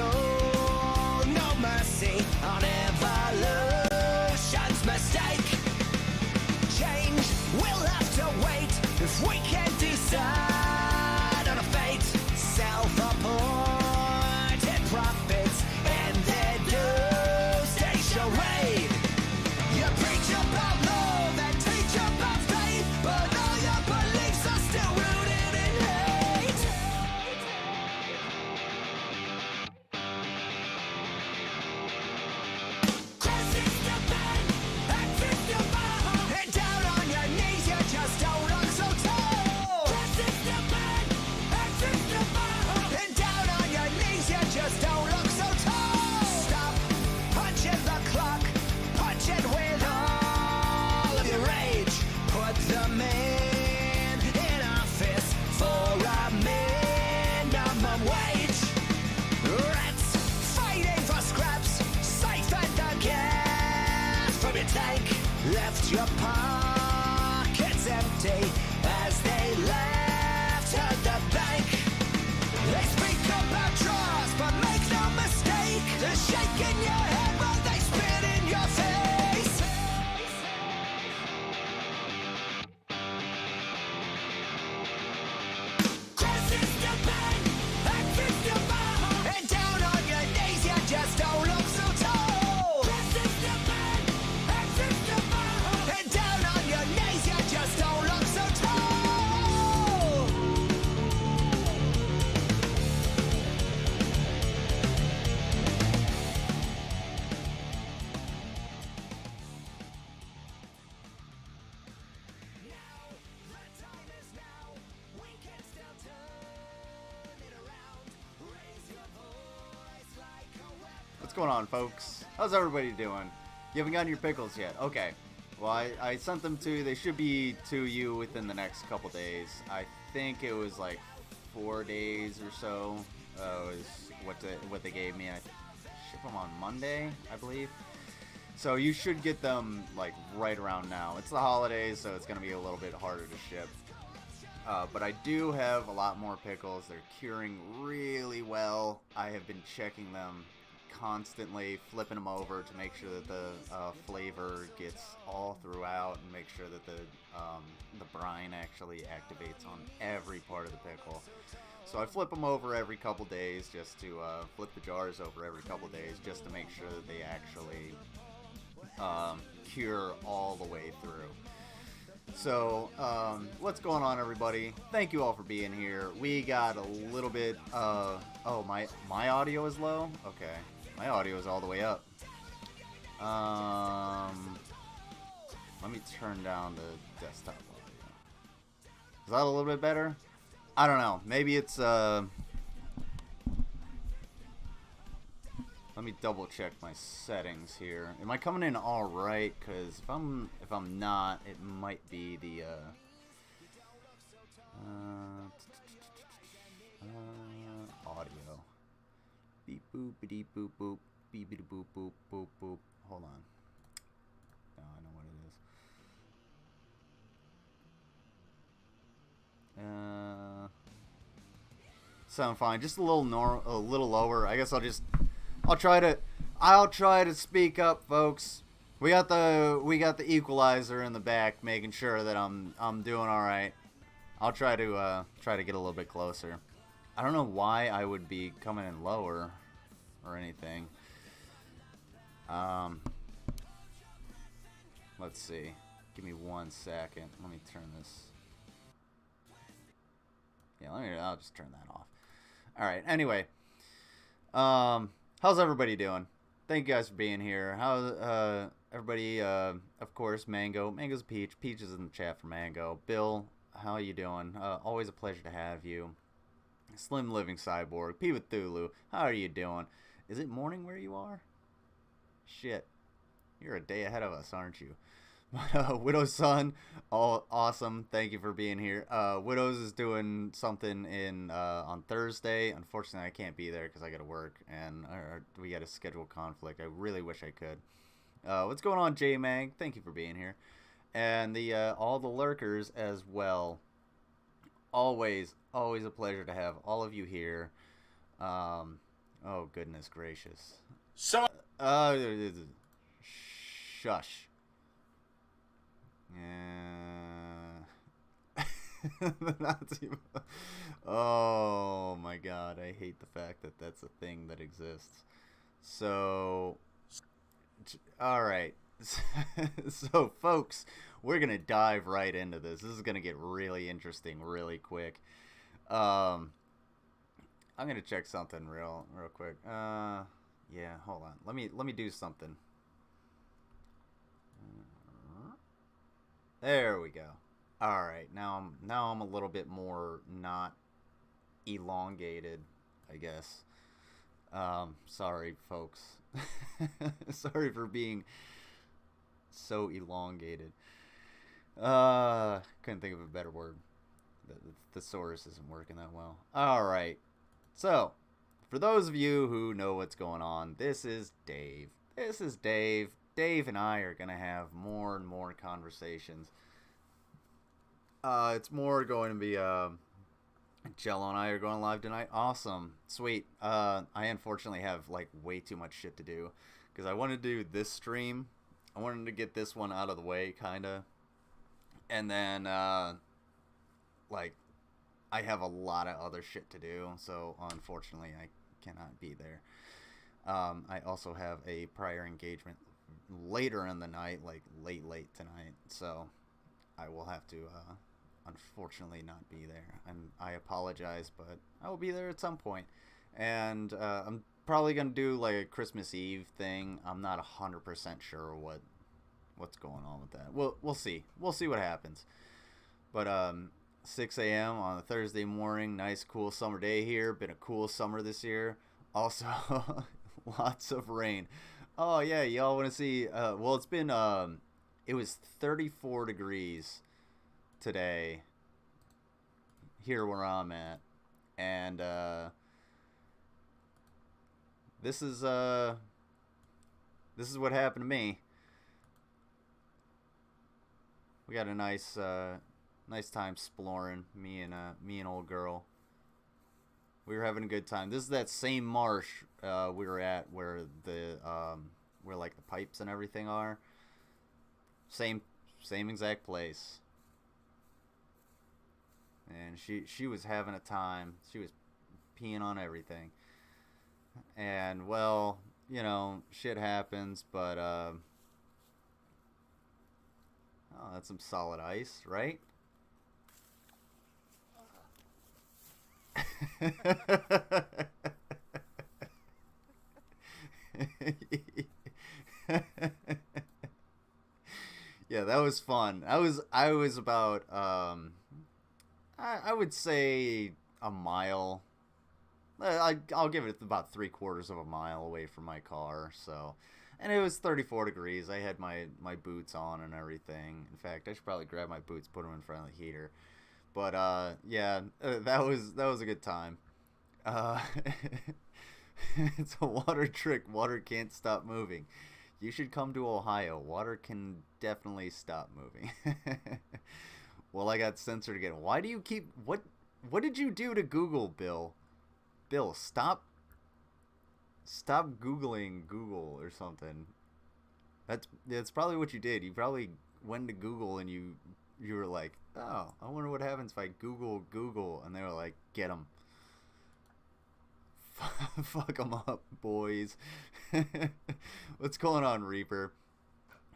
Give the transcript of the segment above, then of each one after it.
show no mercy on evolution's mistake. Change will have to wait if we can't decide on a fate. Self-appointed prophets and their doomsday charade. You preach about love and teach about faith, but all your beliefs are still rooted in hate. Crossing the bend, exit the bar, and down on your knees you just don't look so tall. Crossing the bend, exit the bar, and down on your knees you just don't look so tall. Stop punching the clock, punch it with all of your rage. Put the man in office for a minimum wage. Rats fighting for scraps, safe at the gas from your tank. Left your pockets empty as they left at the bank. They speak about trust, but make no mistake, they're shaking your head while they spit in your face. Crossing the bend, exit the bar, and down on your knees you just don't look so tall. Crossing the bend, exit the bar, and down on your knees you just don't look so tall. What's going on, folks? How's everybody doing? You haven't gotten your pickles yet? Okay. Well, I sent them to you. They should be to you within the next couple days. I think it was like 4 days or so. Was what they gave me. I ship them on Monday, I believe. So you should get them like right around now. It's the holidays, so it's gonna be a little bit harder to ship. But I do have a lot more pickles. They're curing really well. I have been checking them constantly, flipping them over to make sure that the flavor gets all throughout and make sure that the brine actually activates on every part of the pickle. So I flip them over every couple days, just to flip the jars over every couple days just to make sure that they actually cure all the way through. So, what's going on, everybody? Thank you all for being here. We got a little bit, oh, my audio is low? Okay. My audio is all the way up. Let me turn down the desktop audio. Is that a little bit better? I don't know. Maybe it's, let me double check my settings here. Am I coming in all right? Because if I'm not, it might be the audio. Beep boop beep boop boop beep beep boop boop boop boop. Hold on. No, I know what it is. Sound fine. Just a little lower. I guess I'll try to speak up, folks. We got the equalizer in the back, making sure that I'm doing all right. I'll try to get a little bit closer. I don't know why I would be coming in lower or anything. Let's see. Give me 1 second. Let me turn this. Yeah, I'll just turn that off. All right. Anyway, how's everybody doing? Thank you guys for being here. How everybody? Of course, Mango's a Peach. Peach is in the chat for Mango. Bill, how you doing? Always a pleasure to have you. Slim Living Cyborg. P with Thulu. How are you doing? Is it morning where you are? Shit, you're a day ahead of us, aren't you? Widow's Son, awesome. Thank you for being here. Widow's is doing something on Thursday. Unfortunately, I can't be there because I got to work and we got a schedule conflict. I really wish I could. What's going on, J Mag? Thank you for being here, and all the lurkers as well. Always a pleasure to have all of you here. Oh, goodness gracious. So Uh, Shush. Yeah. The Nazi. Oh my god, I hate the fact that that's a thing that exists. So, alright. So, folks, we're gonna dive right into this. This is gonna get really interesting really quick. I'm gonna check something real quick. Yeah, hold on. Let me do something. There we go. All right, now I'm a little bit more not elongated, I guess. Sorry, folks. Sorry for being so elongated. Couldn't think of a better word. The thesaurus isn't working that well. All right. So, for those of you who know what's going on, this is Dave. Dave and I are gonna have more and more conversations. It's more going to be Jello and I are going live tonight. Awesome, sweet. I unfortunately have like way too much shit to do because I wanted to do this stream. I wanted to get this one out of the way, kinda, and then like I have a lot of other shit to do, so unfortunately I cannot be there. I also have a prior engagement later in the night, like late tonight, so I will have to unfortunately not be there. I apologize, but I will be there at some point. And I'm probably gonna do like a Christmas Eve thing. I'm not 100% sure what's going on with that. We'll see what happens. But 6 a.m. on a Thursday morning, nice cool summer day here. Been a cool summer this year. Also lots of rain. Oh yeah, y'all want to see well, it's been it was 34 degrees today here where I'm at, and this is what happened to me. We got a nice time exploring, me and old girl. We were having a good time. This is that same marsh we were at where the where like the pipes and everything are. Same exact place. And she was having a time. She was peeing on everything. And well, you know, shit happens, but oh, that's some solid ice, right? Yeah, that was fun. I was about I would say a mile. I'll give it about 3/4 of a mile away from my car. So, and it was 34 degrees. I had my boots on and everything. In fact, I should probably grab my boots, put them in front of the heater. But yeah, that was a good time. It's a water trick. Water can't stop moving. You should come to Ohio. Water can definitely stop moving. Well, I got censored again. Why do you keep... What did you do to Google, Bill? Bill, stop Googling Google or something. That's probably what you did. You probably went to Google and you were like, oh, I wonder what happens if I Google. And they were like, get them. Fuck them up, boys. What's going on, Reaper?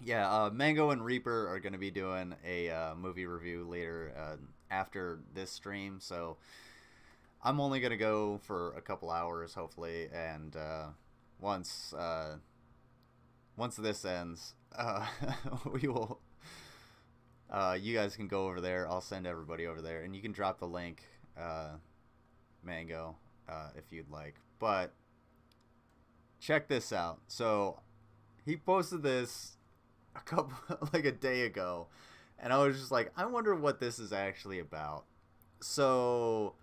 Yeah, Mango and Reaper are going to be doing a movie review later after this stream, so I'm only going to go for a couple hours, hopefully, and once this ends, we will... you guys can go over there. I'll send everybody over there, and you can drop the link, Mango, if you'd like. But check this out. So he posted this like a day ago, and I was just like, I wonder what this is actually about. So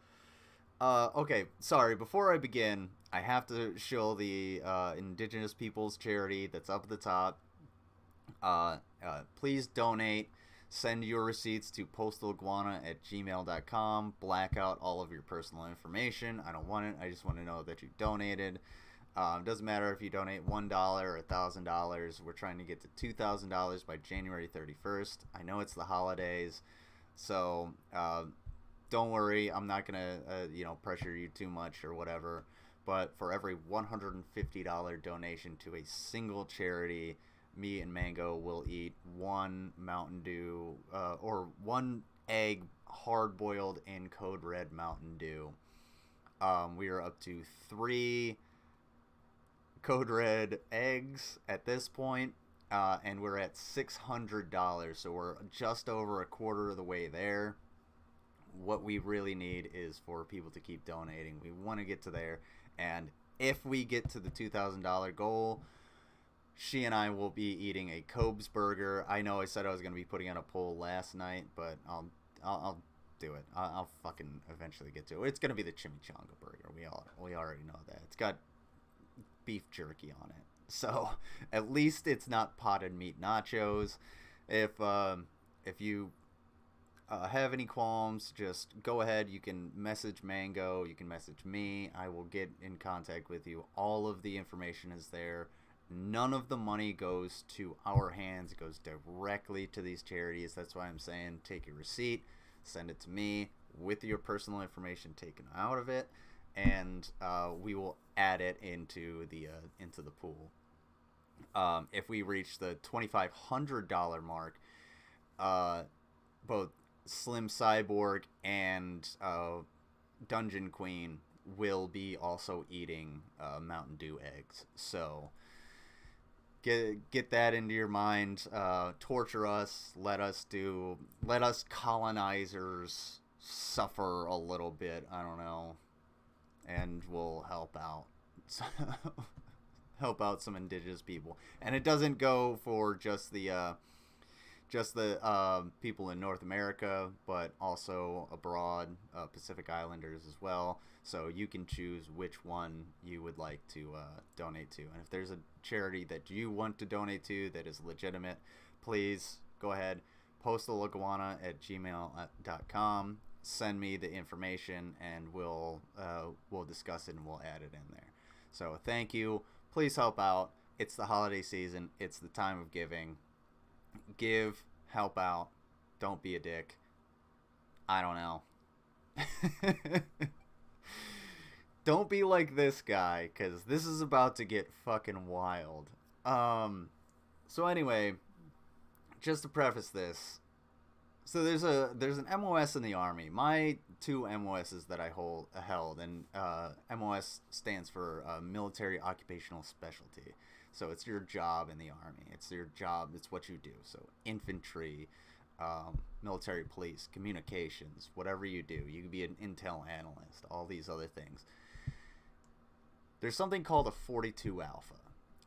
okay, sorry, before I begin, I have to show the Indigenous Peoples charity that's up at the top. Please donate Send your receipts to postaliguana@gmail.com. Black out all of your personal information. I don't want it. I just want to know that you donated. Doesn't matter if you donate $1 or $1,000. We're trying to get to $2,000 by January 31st. I know it's the holidays, so don't worry. I'm not gonna pressure you too much or whatever. But for every $150 donation to a single charity, me and Mango will eat one Mountain Dew or one egg hard-boiled in Code Red Mountain Dew. We are up to 3 Code Red eggs at this point, and we're at $600, so we're just over a quarter of the way there. What we really need is for people to keep donating. We want to get to there, and if we get to the $2,000 goal, she and I will be eating a Cobb's burger. I know I said I was going to be putting out a poll last night, but I'll do it. I'll fucking eventually get to it. It's going to be the chimichanga burger. We already know that. It's got beef jerky on it. So at least it's not potted meat nachos. If you have any qualms, just go ahead. You can message Mango. You can message me. I will get in contact with you. All of the information is there. None of the money goes to our hands. It goes directly to these charities. That's why I'm saying take your receipt, send it to me with your personal information taken out of it, and we will add it into the pool. If we reach the $2,500 mark, both Slim Cyborg and Dungeon Queen will be also eating Mountain Dew eggs. So get that into your mind. Torture us. Let us colonizers suffer a little bit. I don't know, and we'll help out. Help out some indigenous people. And it doesn't go for just the people in North America, but also abroad, Pacific Islanders as well. So you can choose which one you would like to donate to. And if there's a charity that you want to donate to that is legitimate, please go ahead, postaliguana@gmail.com. Send me the information, and we'll discuss it and we'll add it in there. So thank you. Please help out. It's the holiday season. It's the time of giving. Give, help out. Don't be a dick. I don't know. Don't be like this guy, because this is about to get fucking wild. So anyway, just to preface this, so there's an MOS in the Army. My 2 MOSs that I held, and MOS stands for Military Occupational Specialty. So it's your job in the Army. It's your job. It's what you do. So infantry, military police, communications, whatever you do. You can be an intel analyst, all these other things. There's something called a 42 Alpha.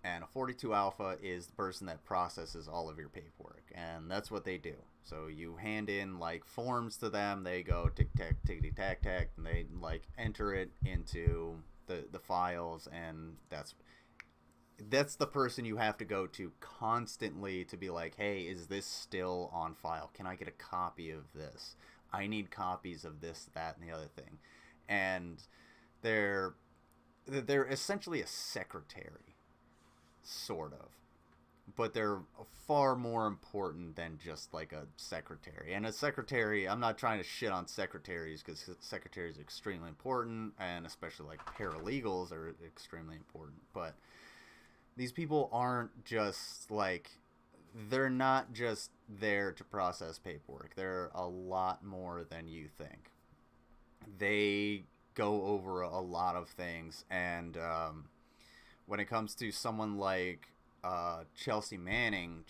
And a 42 Alpha is the person that processes all of your paperwork. And that's what they do. So you hand in, like, forms to them. They go tick-tack, tickety-tack-tack. And they, like, enter it into the files. And that's the person you have to go to constantly to be like, hey, is this still on file? Can I get a copy of this? I need copies of this, that, and the other thing. And they're essentially a secretary, sort of. But they're far more important than just like a secretary. And a secretary, I'm not trying to shit on secretaries, because secretaries are extremely important, and especially like paralegals are extremely important. But these people aren't just like, they're not just there to process paperwork. They're a lot more than you think. They go over a lot of things, and when it comes to someone like Chelsea Manning,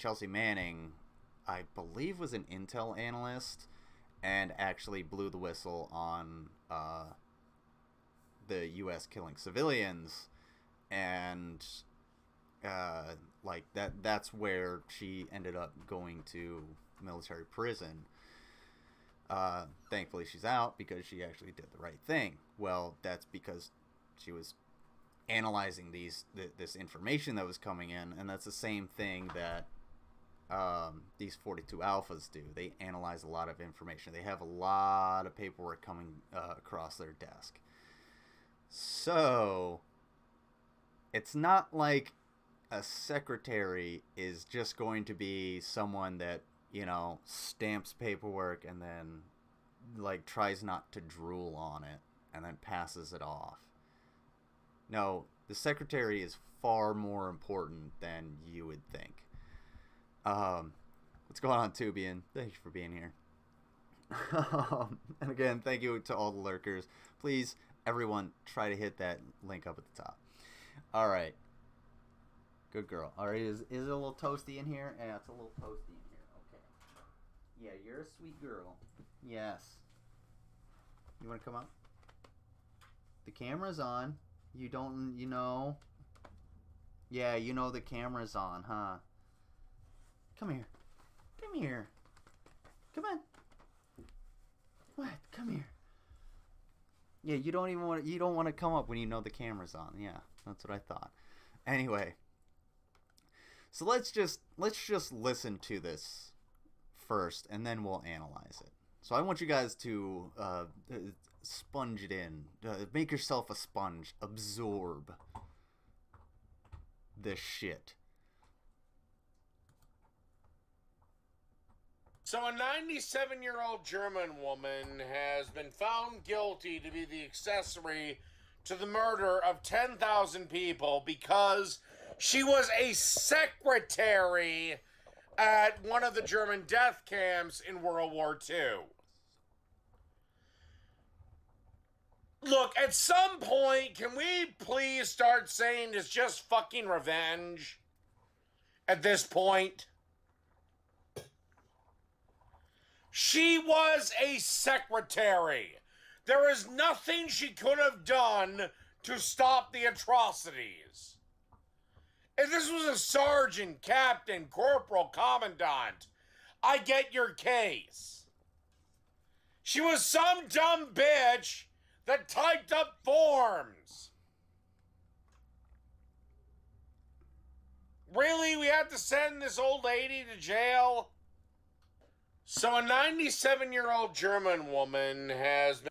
I believe, was an intel analyst and actually blew the whistle on the U.S. killing civilians, and like that's where she ended up going to military prison. Thankfully she's out, because she actually did the right thing. Well, that's because she was analyzing this information that was coming in, and that's the same thing that these 42 alphas do. They analyze a lot of information. They have a lot of paperwork coming across their desk. So it's not like a secretary is just going to be someone that, stamps paperwork and then like tries not to drool on it and then passes it off. No, the secretary is far more important than you would think. What's going on, Tubian? Thank you for being here. And again, thank you to all the lurkers. Please, everyone, try to hit that link up at the top. All right. Good girl. All right, is it a little toasty in here? Yeah, it's a little toasty in here. Okay. Yeah, you're a sweet girl. Yes. You want to come up? The camera's on. You don't, Yeah, the camera's on, huh? Come here. Come here. Come on. What? Come here. Yeah, you don't want to come up when you know the camera's on. Yeah, that's what I thought. Anyway. So let's just listen to this first, and then we'll analyze it. So I want you guys to sponge it in. Make yourself a sponge. Absorb this shit. So a 97-year-old German woman has been found guilty to be the accessory to the murder of 10,000 people because she was a secretary at one of the German death camps in World War II. Look, at some point, can we please start saying it's just fucking revenge? At this point? She was a secretary. There is nothing she could have done to stop the atrocities. If this was a sergeant, captain, corporal, commandant, I get your case. She was some dumb bitch that typed up forms. Really? We have to send this old lady to jail? So a 97-year-old German woman has been...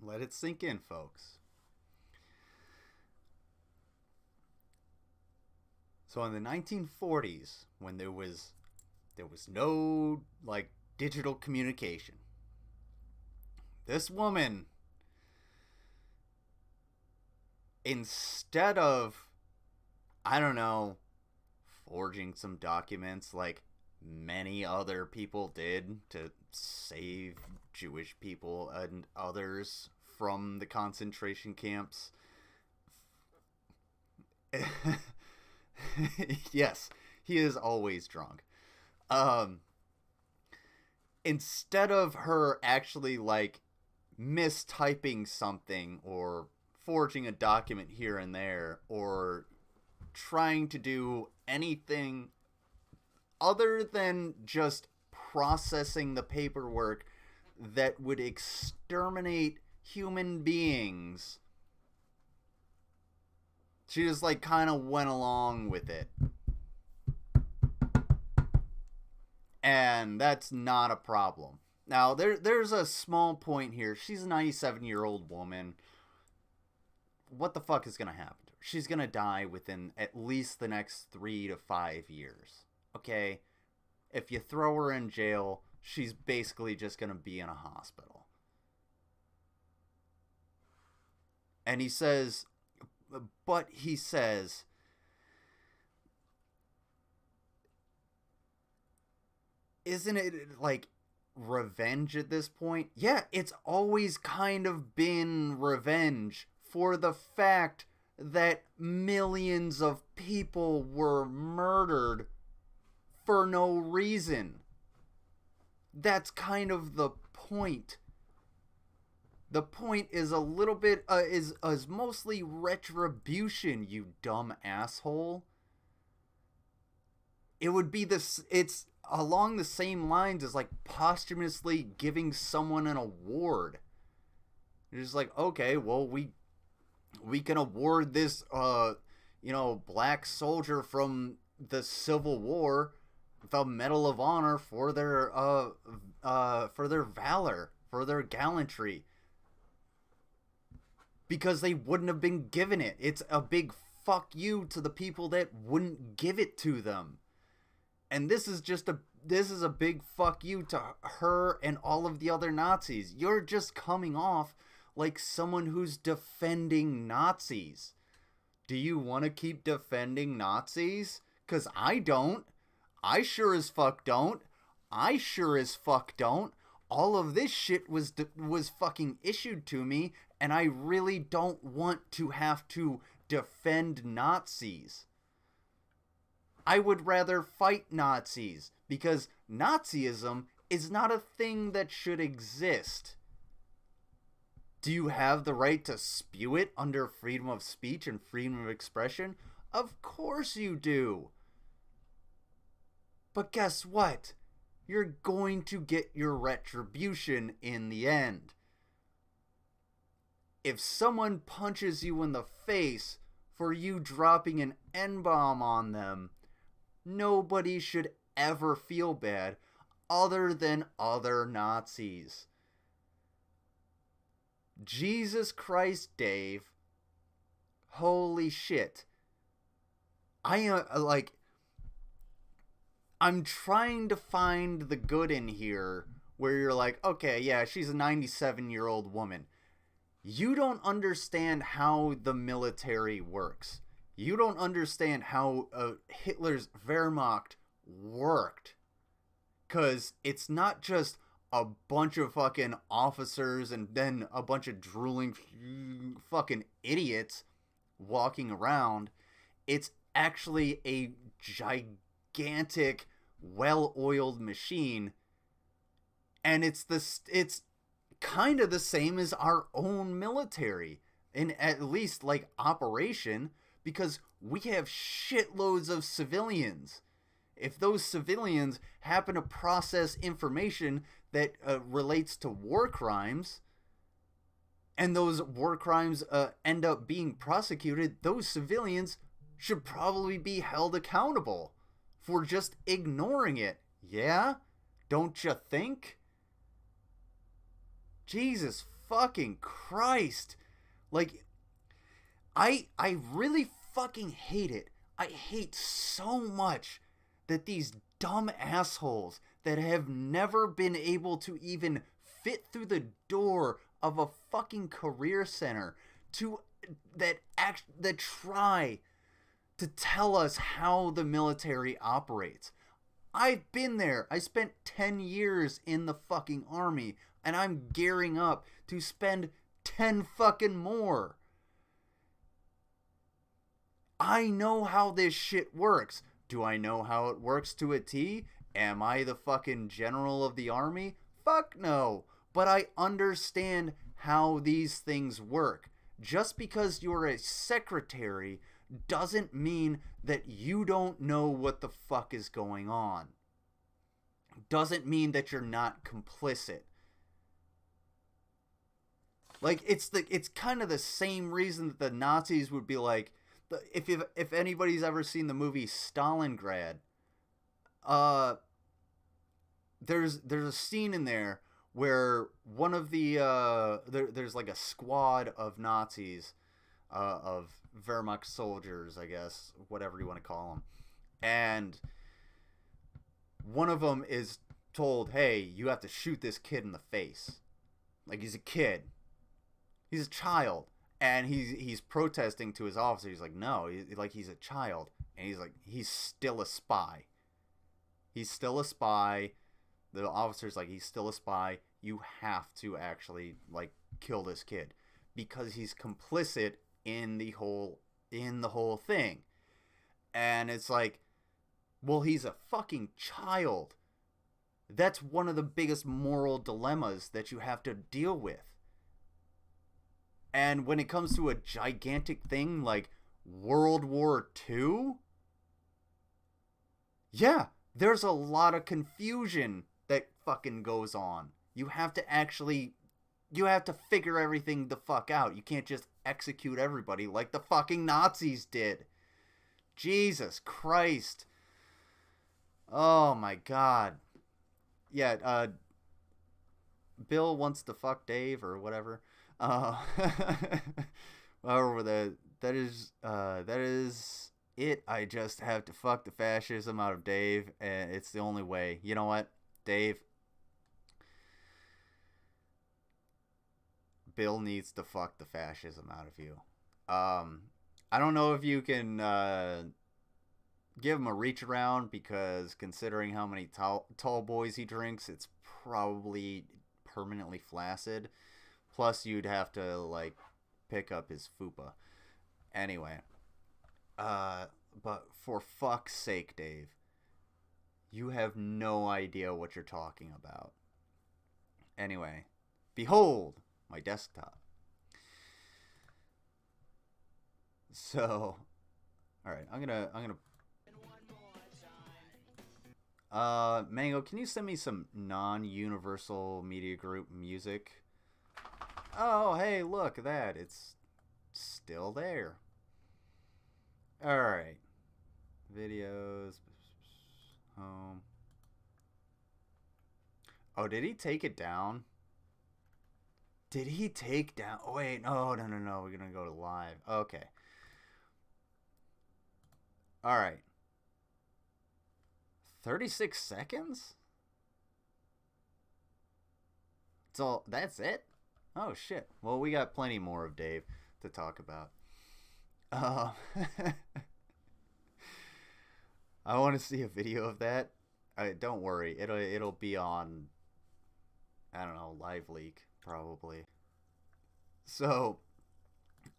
Let it sink in, folks. So in the 1940s, when there was no like digital communication, this woman, instead of, I don't know, forging some documents like many other people did to save Jewish people and others from the concentration camps. Yes, he is always drunk. Instead of her actually like mistyping something or forging a document here and there or trying to do anything other than just processing the paperwork that would exterminate human beings, she just like kind of went along with it. And that's not a problem. Now, there's a small point here. She's a 97-year-old woman. What the fuck is going to happen to her? She's going to die within at least the next 3 to 5 years. Okay? If you throw her in jail, she's basically just going to be in a hospital. And he says, isn't it like revenge at this point? Yeah, it's always kind of been revenge for the fact that millions of people were murdered for no reason. That's kind of the point. The point is a little bit, is mostly retribution, you dumb asshole. It would be this, it's along the same lines as like posthumously giving someone an award. You're just like, okay, well, we can award this, black soldier from the Civil War the Medal of Honor for their valor, for their gallantry, because they wouldn't have been given it. It's a big fuck you to the people that wouldn't give it to them. And this is a big fuck you to her and all of the other Nazis. You're just coming off like someone who's defending Nazis. Do you want to keep defending Nazis? 'Cause I don't. I sure as fuck don't. I sure as fuck don't. All of this shit was fucking issued to me, and I really don't want to have to defend Nazis. I would rather fight Nazis, because Nazism is not a thing that should exist. Do you have the right to spew it under freedom of speech and freedom of expression? Of course you do. But guess what? You're going to get your retribution in the end. If someone punches you in the face for you dropping an N-bomb on them, nobody should ever feel bad other than other Nazis. Jesus Christ, Dave. Holy shit. I'm trying to find the good in here where you're like, okay, yeah, she's a 97-year-old woman. You don't understand how the military works. You don't understand how Hitler's Wehrmacht worked. 'Cause it's not just a bunch of fucking officers and then a bunch of drooling fucking idiots walking around. It's actually a gigantic, well-oiled machine, and it's kind of the same as our own military, in at least like operation, because we have shitloads of civilians. If those civilians happen to process information that relates to war crimes, and those war crimes end up being prosecuted, those civilians should probably be held accountable for just ignoring it. Yeah? Don't you think? Jesus fucking Christ. Like, I really fucking hate it. I hate so much that these dumb assholes that have never been able to even fit through the door of a fucking career center that try to tell us how the military operates. I've been there. I spent 10 years in the fucking army, and I'm gearing up to spend 10 fucking more. I know how this shit works. Do I know how it works to a T? Am I the fucking general of the army? Fuck no. But I understand how these things work. Just because you're a secretary doesn't mean that you don't know what the fuck is going on. Doesn't mean that you're not complicit. Like, it's kind of the same reason that the Nazis would be like, if anybody's ever seen the movie Stalingrad, there's a scene in there where one of the there's like a squad of Nazis, of Wehrmacht soldiers, I guess, whatever you want to call them, and one of them is told, hey, you have to shoot this kid in the face. Like, he's a kid, he's a child, and he's protesting to his officer. He's like, no, he's a child, and he's like, he's still a spy. He's still a spy. The officer's like, he's still a spy. You have to actually, like, kill this kid because he's complicit in the whole thing. And it's like, well, he's a fucking child. That's one of the biggest moral dilemmas that you have to deal with. And when it comes to a gigantic thing like World War II, yeah, there's a lot of confusion that fucking goes on. You have to figure everything the fuck out. You can't just execute everybody like the fucking Nazis did. Jesus Christ. Oh my god. Yeah, Bill wants to fuck Dave or whatever. However, that is it. I just have to fuck the fascism out of Dave, and it's the only way. You know what, Dave? Bill needs to fuck the fascism out of you. I don't know if you can give him a reach around, because considering how many tall boys he drinks, it's probably permanently flaccid. Plus, you'd have to, like, pick up his fupa. Anyway. But for fuck's sake, Dave. You have no idea what you're talking about. Anyway. Behold my desktop. So, alright, I'm gonna Mango, can you send me some non-Universal Media Group music? Oh, hey, look at that. It's still there. Alright. Videos. Home. Oh, did he take it down? Did he take down... Oh, wait. No. We're gonna go to live. Okay. Alright. 36 seconds? So, that's it? Oh, shit. Well, we got plenty more of Dave to talk about. I want to see a video of that. Don't worry. It'll be on, I don't know, Live Leak, probably. So,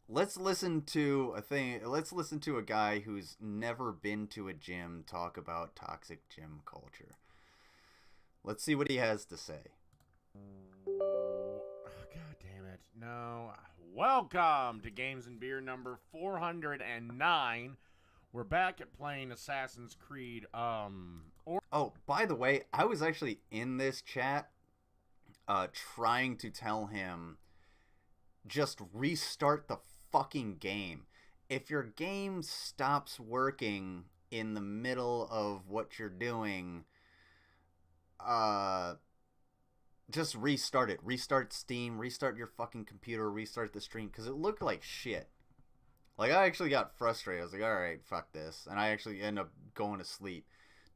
let's listen to a guy who's never been to a gym talk about toxic gym culture. Let's see what he has to say. God damn it. No. Welcome to Games and Beer number 409. We're back at playing Assassin's Creed. Oh, by the way, I was actually in this chat trying to tell him just restart the fucking game. If your game stops working in the middle of what you're doing, just restart it. Restart Steam, restart your fucking computer, restart the stream, because it looked like shit. Like, I actually got frustrated. I was like, alright, fuck this. And I actually ended up going to sleep.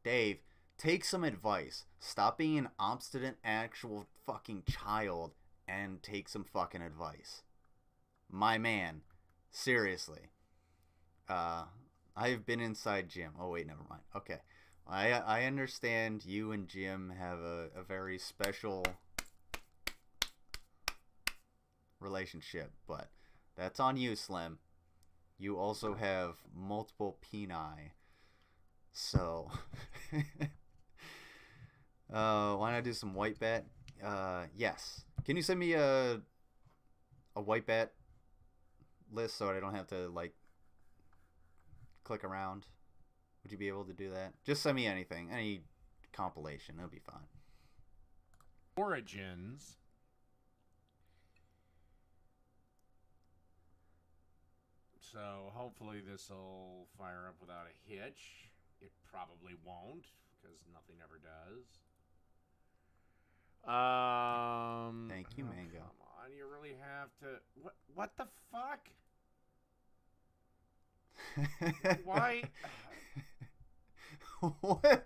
Dave, take some advice. Stop being an obstinate actual fucking child and take some fucking advice. My man. Seriously. I've been inside Jim. Oh, wait, never mind. Okay. I understand you and Jim have a very special relationship, but that's on you, Slim. You also have multiple peni. So, why not do some white bat? Yes. Can you send me a white bat list so I don't have to, like, click around? Would you be able to do that? Just send me anything. Any compilation. That'll be fine. Origins. So hopefully this will fire up without a hitch. It probably won't, because nothing ever does. Thank you, Mango. Come on, you really have to... What the fuck? Why? What?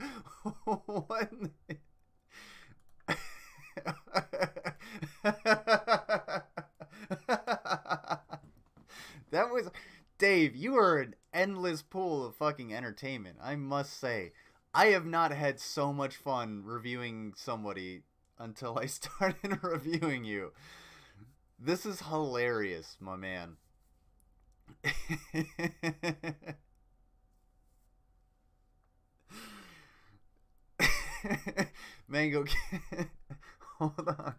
That was... Dave, you are an endless pool of fucking entertainment, I must say. I have not had so much fun reviewing somebody until I started reviewing you. This is hilarious, my man. Mango, hold on.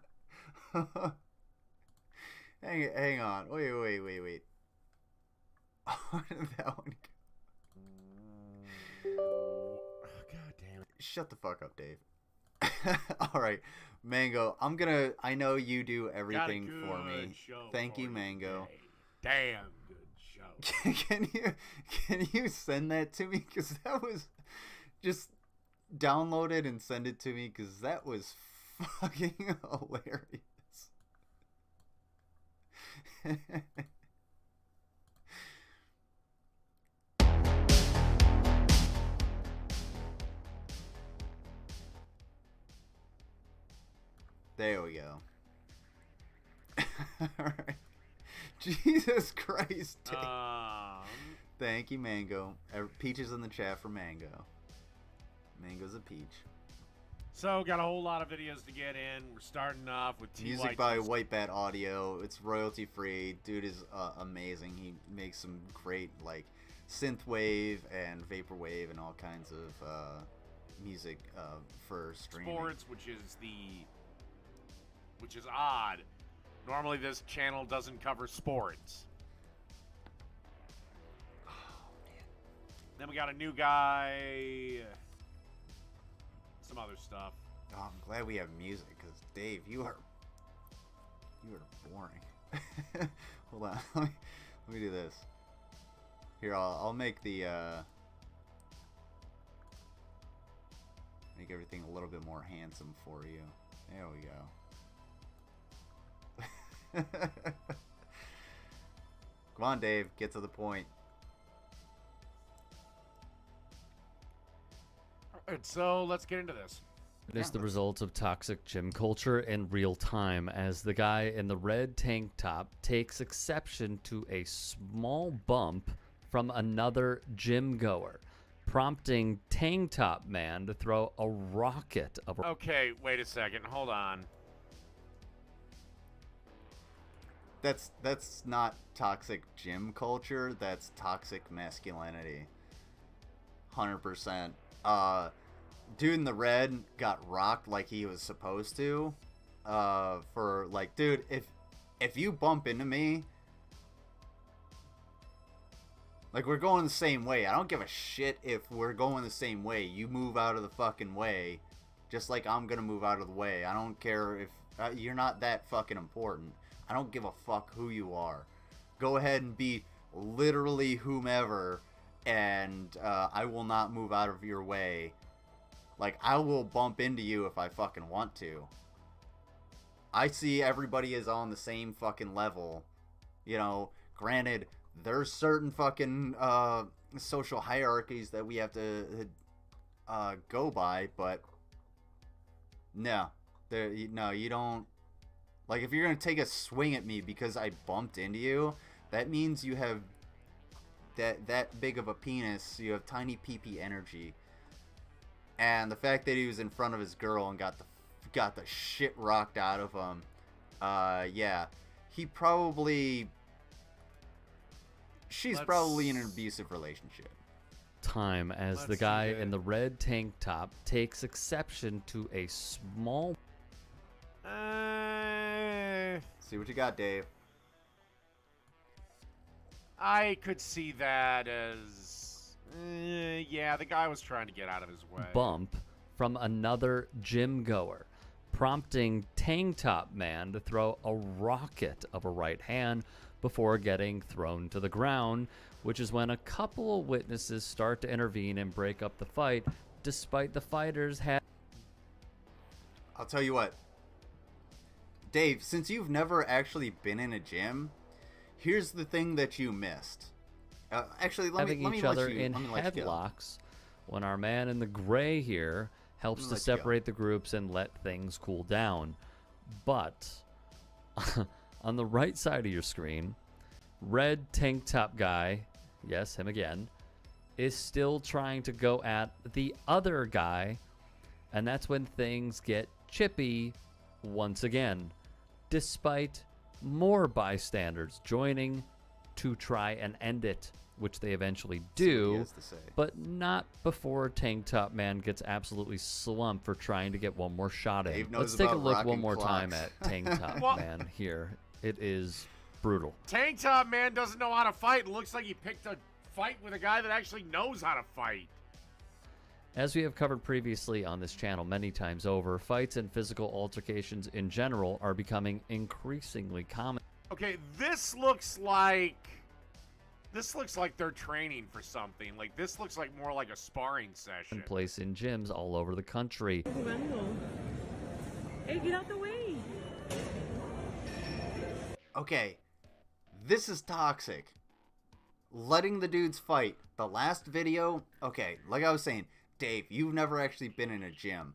Hang on. Wait. Where did that one go? God damn it. Shut the fuck up, Dave. Alright, Mango, I know you do everything for me. Thank you, Mango. Damn good joke. Can you send that to me? Because that was just download it and send it to me. Because that was fucking hilarious. There we go. Alright. Jesus Christ. Dave. Thank you, Mango. Peaches in the chat for Mango. Mango's a peach. So, got a whole lot of videos to get in. We're starting off with Music by White Bat Audio. It's royalty free. Dude is amazing. He makes some great like synthwave and vaporwave and all kinds of music for streaming. Sports, which is odd. Normally, this channel doesn't cover sports. Oh man. Then we got a new guy. Some other stuff. Oh, I'm glad we have music because Dave, you are boring. Hold on, let me do this. Here, I'll make the make everything a little bit more handsome for you. There we go. Come on, Dave, get to the point. Alright, so let's get into this. It is the result of toxic gym culture in real time as the guy in the red tank top takes exception to a small bump from another gym goer, prompting tank top man to throw a rocket of Okay, wait a second. Hold on. That's not toxic gym culture. That's toxic masculinity. 100%. Dude in the red got rocked like he was supposed to. For like, dude, if you bump into me, like we're going the same way. I don't give a shit if we're going the same way. You move out of the fucking way, just like I'm gonna move out of the way. I don't care if you're not that fucking important. I don't give a fuck who you are. Go ahead and be literally whomever, and I will not move out of your way. Like, I will bump into you if I fucking want to. I see everybody is on the same fucking level. You know, granted, there's certain fucking social hierarchies that we have to go by, but no. No, you don't. Like, if you're going to take a swing at me because I bumped into you, that means you have that big of a penis. You have tiny pee-pee energy. And the fact that he was in front of his girl and got the shit rocked out of him, yeah. She's probably in an abusive relationship. time as the guy in the red tank top takes exception to a small See what you got, Dave. I could see that as... yeah, the guy was trying to get out of his way. bump from another gym goer, prompting tank top man to throw a rocket of a right hand before getting thrown to the ground, which is when a couple of witnesses start to intervene and break up the fight, despite the fighters had... I'll tell you what. Dave, since you've never actually been in a gym, here's the thing that you missed. Actually, let having me each let other you, in let me let you go. headlocks when our man in the gray here helps to Let you go. separate the groups and let things cool down. But on the right side of your screen, red tank top guy, yes, him again, is still trying to go at the other guy, and that's when things get chippy once again, despite more bystanders joining to try and end it, which they eventually See what he do, has to say. but not before Tank Top Man gets absolutely slumped for trying to get one more shot in. Dave knows Let's take a about look rocking one more time clocks. at Tank Top Well- Man here. It is brutal. Tank Top Man doesn't know how to fight. It looks like he picked a fight with a guy that actually knows how to fight. As we have covered previously on this channel many times over, fights and physical altercations in general are becoming increasingly common. Okay, this looks like This looks like they're training for something. Like, this looks like more like a sparring session. Place in gyms all over the country. Hey, get out the way. Okay, this is toxic. Letting the dudes fight. The last video, okay, like I was saying, Dave, you've never actually been in a gym.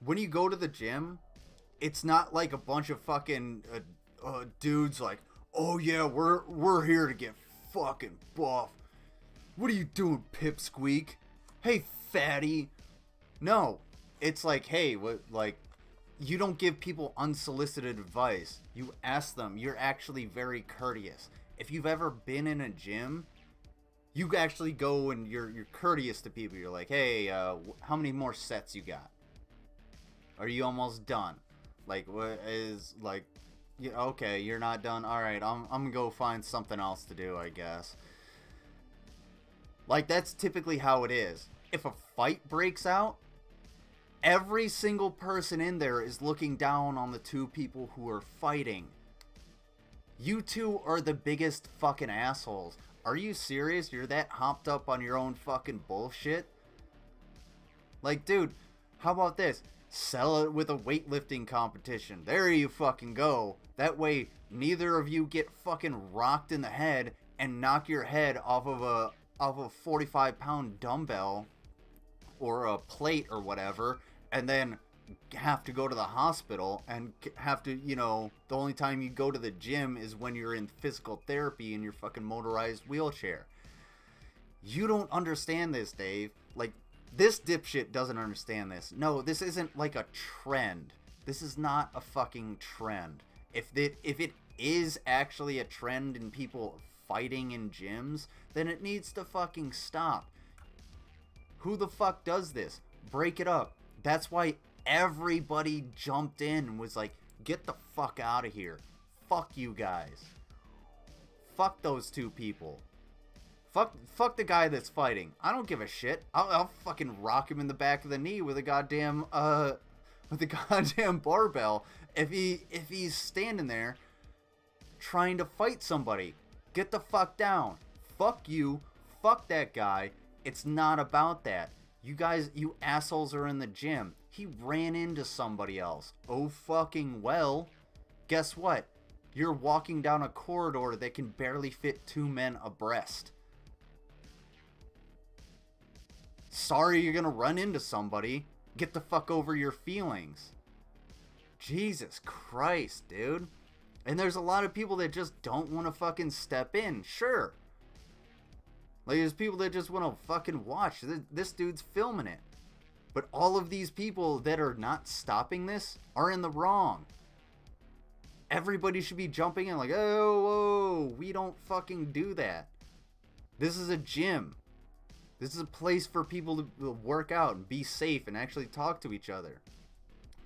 When you go to the gym, it's not like a bunch of fucking dudes like, oh yeah, we're here to get fucking buff. What are you doing, pipsqueak? Hey, fatty. No, it's like, hey, what, like, you don't give people unsolicited advice. You ask them. You're actually very courteous. If you've ever been in a gym, you actually go and you're courteous to people. You're like, hey, how many more sets you got? Are you almost done? Like, what is, like, yeah, okay, you're not done. All right, I'm gonna go find something else to do, I guess. Like, that's typically how it is. If a fight breaks out, every single person in there is looking down on the two people who are fighting. You two are the biggest fucking assholes. Are you serious? You're that hopped up on your own fucking bullshit? Like, dude, how about this? Sell it with a weightlifting competition. There you fucking go. That way, neither of you get fucking rocked in the head and knock your head off of a 45-pound dumbbell or a plate or whatever, and then have to go to the hospital and have to, you know, the only time you go to the gym is when you're in physical therapy in your fucking motorized wheelchair. You don't understand this, Dave. Like, this dipshit doesn't understand this. No, this isn't like a trend. This is not a fucking trend. If it is actually a trend in people fighting in gyms, then it needs to fucking stop. Who the fuck does this? Break it up. That's why everybody jumped in and was like, get the fuck out of here. Fuck you guys. Fuck those two people. Fuck the guy that's fighting. I don't give a shit. I'll fucking rock him in the back of the knee with a goddamn barbell if he's standing there trying to fight somebody. Get the fuck down. Fuck you. Fuck that guy. It's not about that. You guys, you assholes are in the gym. He ran into somebody else. Oh fucking well. Guess what? You're walking down a corridor that can barely fit two men abreast. Sorry you're gonna run into somebody. Get the fuck over your feelings. Jesus Christ, dude. And there's a lot of people that just don't want to fucking step in. Sure. Like, there's people that just want to fucking watch. This dude's filming it. But all of these people that are not stopping this are in the wrong. Everybody should be jumping in like, oh, whoa, we don't fucking do that. This is a gym. This is a place for people to work out and be safe and actually talk to each other.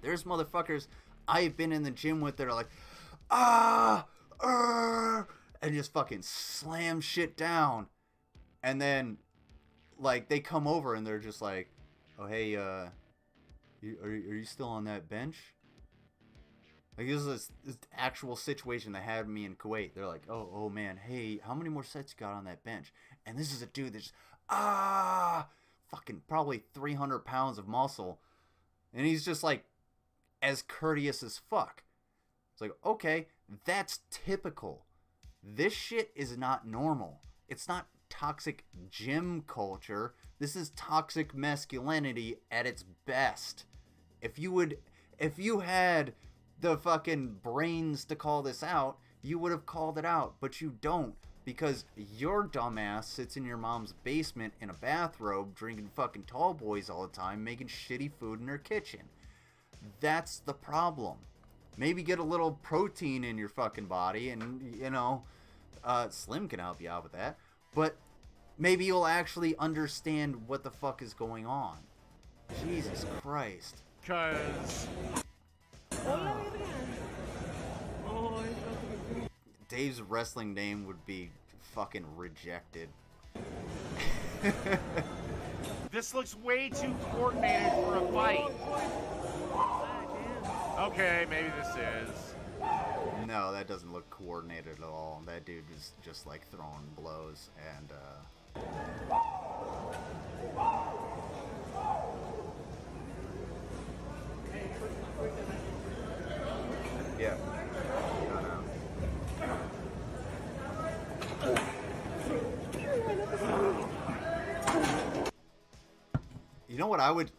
There's motherfuckers I've been in the gym with that are like, and just fucking slam shit down. And then, like, they come over and they're just like, oh, hey, are you still on that bench? Like, this is this actual situation that had me in Kuwait. They're like, oh man, hey, how many more sets you got on that bench? And this is a dude that's fucking probably 300 pounds of muscle. And he's just like, as courteous as fuck. It's like, okay, that's typical. This shit is not normal. It's not toxic gym culture. This is toxic masculinity at its best. If you had the fucking brains to call this out, you would have called it out, but you don't, because your dumbass sits in your mom's basement in a bathrobe drinking fucking tall boys all the time, making shitty food in her kitchen. That's the problem. Maybe get a little protein in your fucking body, and, you know, Slim can help you out with that, but maybe you'll actually understand what the fuck is going on. Jesus Christ. Because Dave's wrestling name would be fucking rejected. this looks way too coordinated for a fight. Okay, maybe this is. No, that doesn't look coordinated at all. That dude was just like throwing blows and yeah. No, no.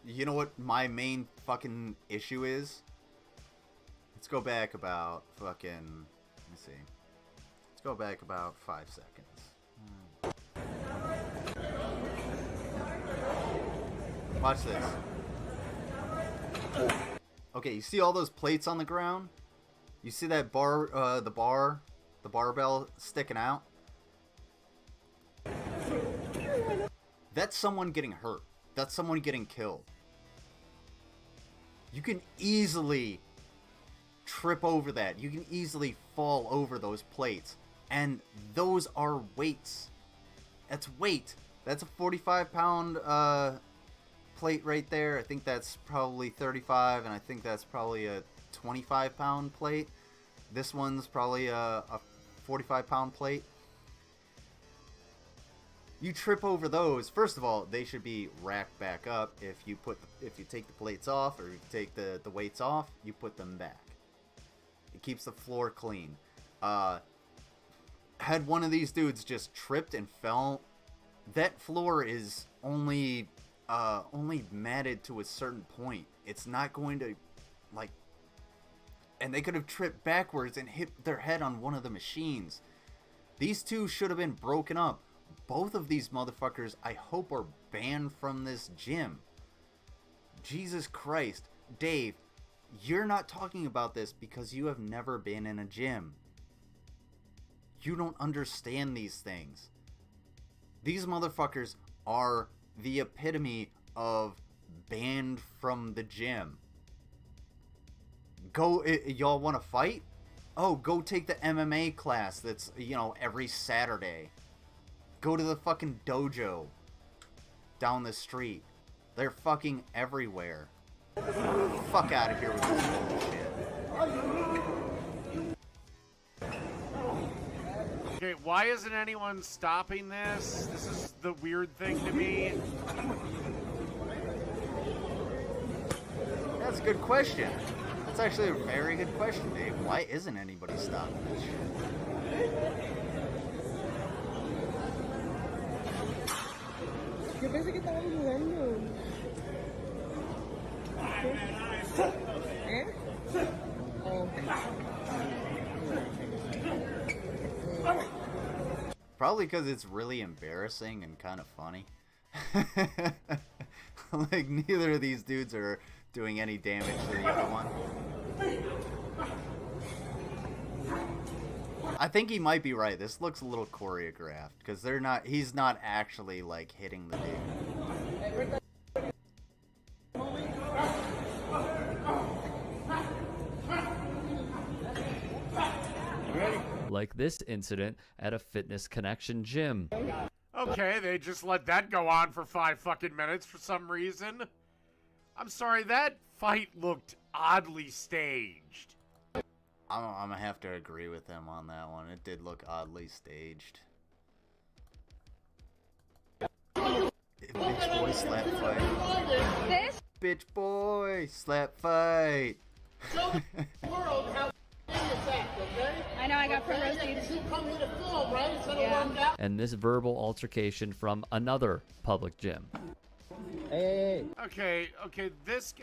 You know what my main fucking issue is? Let's go back about fucking, let me see. Let's go back about 5 seconds. Watch this. Okay, you see all those plates on the ground? You see that the barbell sticking out? That's someone getting hurt. That's someone getting killed. You can easily trip over that. You can easily fall over those plates. And those are weights. That's weight. That's a 45-pound plate right there. I think that's probably 35, and I think that's probably a 25-pound plate. This one's probably a 45-pound plate. You trip over those. First of all, they should be racked back up. If you take the plates off, or you take the weights off, you put them back. It keeps the floor clean. Had one of these dudes just tripped and fell, that floor is only matted to a certain point. It's not going to, like, and they could have tripped backwards and hit their head on one of the machines. These two should have been broken up. Both of these motherfuckers, I hope, are banned from this gym. Jesus Christ. Dave, you're not talking about this because you have never been in a gym. You don't understand these things. These motherfuckers are the epitome of banned from the gym. Go, y'all want to fight? Oh, go take the MMA class that's, every Saturday. Go to the fucking dojo down the street. They're fucking everywhere. Fuck out of here with this bullshit. Okay, why isn't anyone stopping this? This is the weird thing to me. That's a good question. That's actually a very good question, Dave. Why isn't anybody stopping this shit? Yo pensé que estaban jugando. ¿Eh? Oh. Probably because it's really embarrassing and kind of funny. Like, neither of these dudes are doing any damage to the other one. I think he might be right. This looks a little choreographed because he's not actually like hitting the dude. Like this incident at a Fitness Connection gym. Okay, they just let that go on for 5 fucking minutes for some reason. I'm sorry, that fight looked oddly staged. I'm gonna have to agree with him on that one. It did look oddly staged. Bitch boy slap fight. This? Bitch boy slap fight. I know I got front row seats. Yeah. And this verbal altercation from another public gym. Okay, this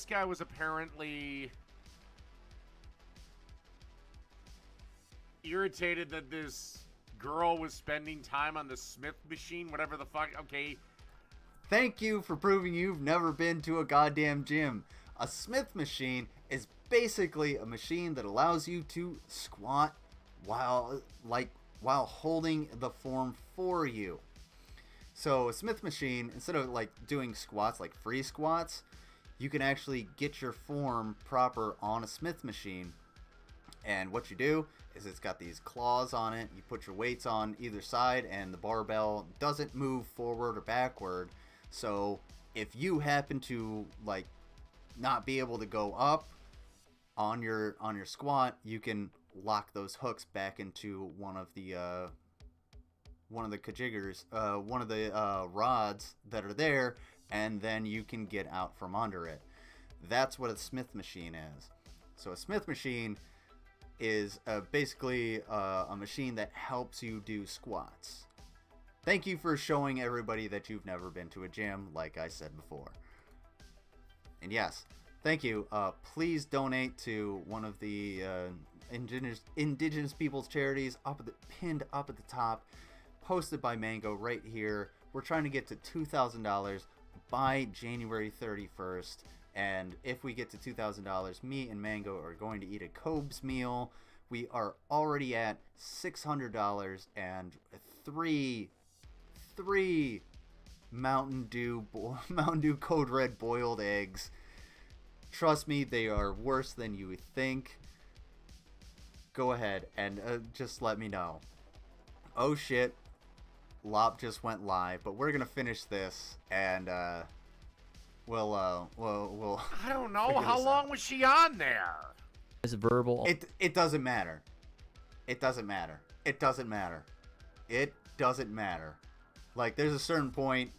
guy was apparently irritated that this girl was spending time on the Smith machine, whatever the fuck. Okay. Thank you for proving you've never been to a goddamn gym. A Smith machine is basically a machine that allows you to squat while holding the form for you. So a Smith machine, instead of like doing squats like free squats, you can actually get your form proper on a Smith machine. And what you do is it's got these claws on it. You put your weights on either side and the barbell doesn't move forward or backward. So if you happen to like not be able to go up on your squat, you can lock those hooks back into one of the kajiggers, one of the rods that are there, and then you can get out from under it. That's what a Smith machine is. So a Smith machine is basically a machine that helps you do squats. Thank you for showing everybody that you've never been to a gym, like I said before. And yes, thank you. Please donate to one of the indigenous people's charities pinned up at the top, posted by Mango right here. We're trying to get to $2,000 by January 31st. And if we get to $2,000, me and Mango are going to eat a Cobes meal. We are already at $600 and three Mountain Dew Code Red boiled eggs. Trust me, they are worse than you would think. Go ahead and just let me know. Oh shit, Lop just went live, but we're gonna finish this and we'll I don't know. How long was she on there? Is verbal. It doesn't matter. It doesn't matter. It doesn't matter. It doesn't matter. Like, there's a certain point,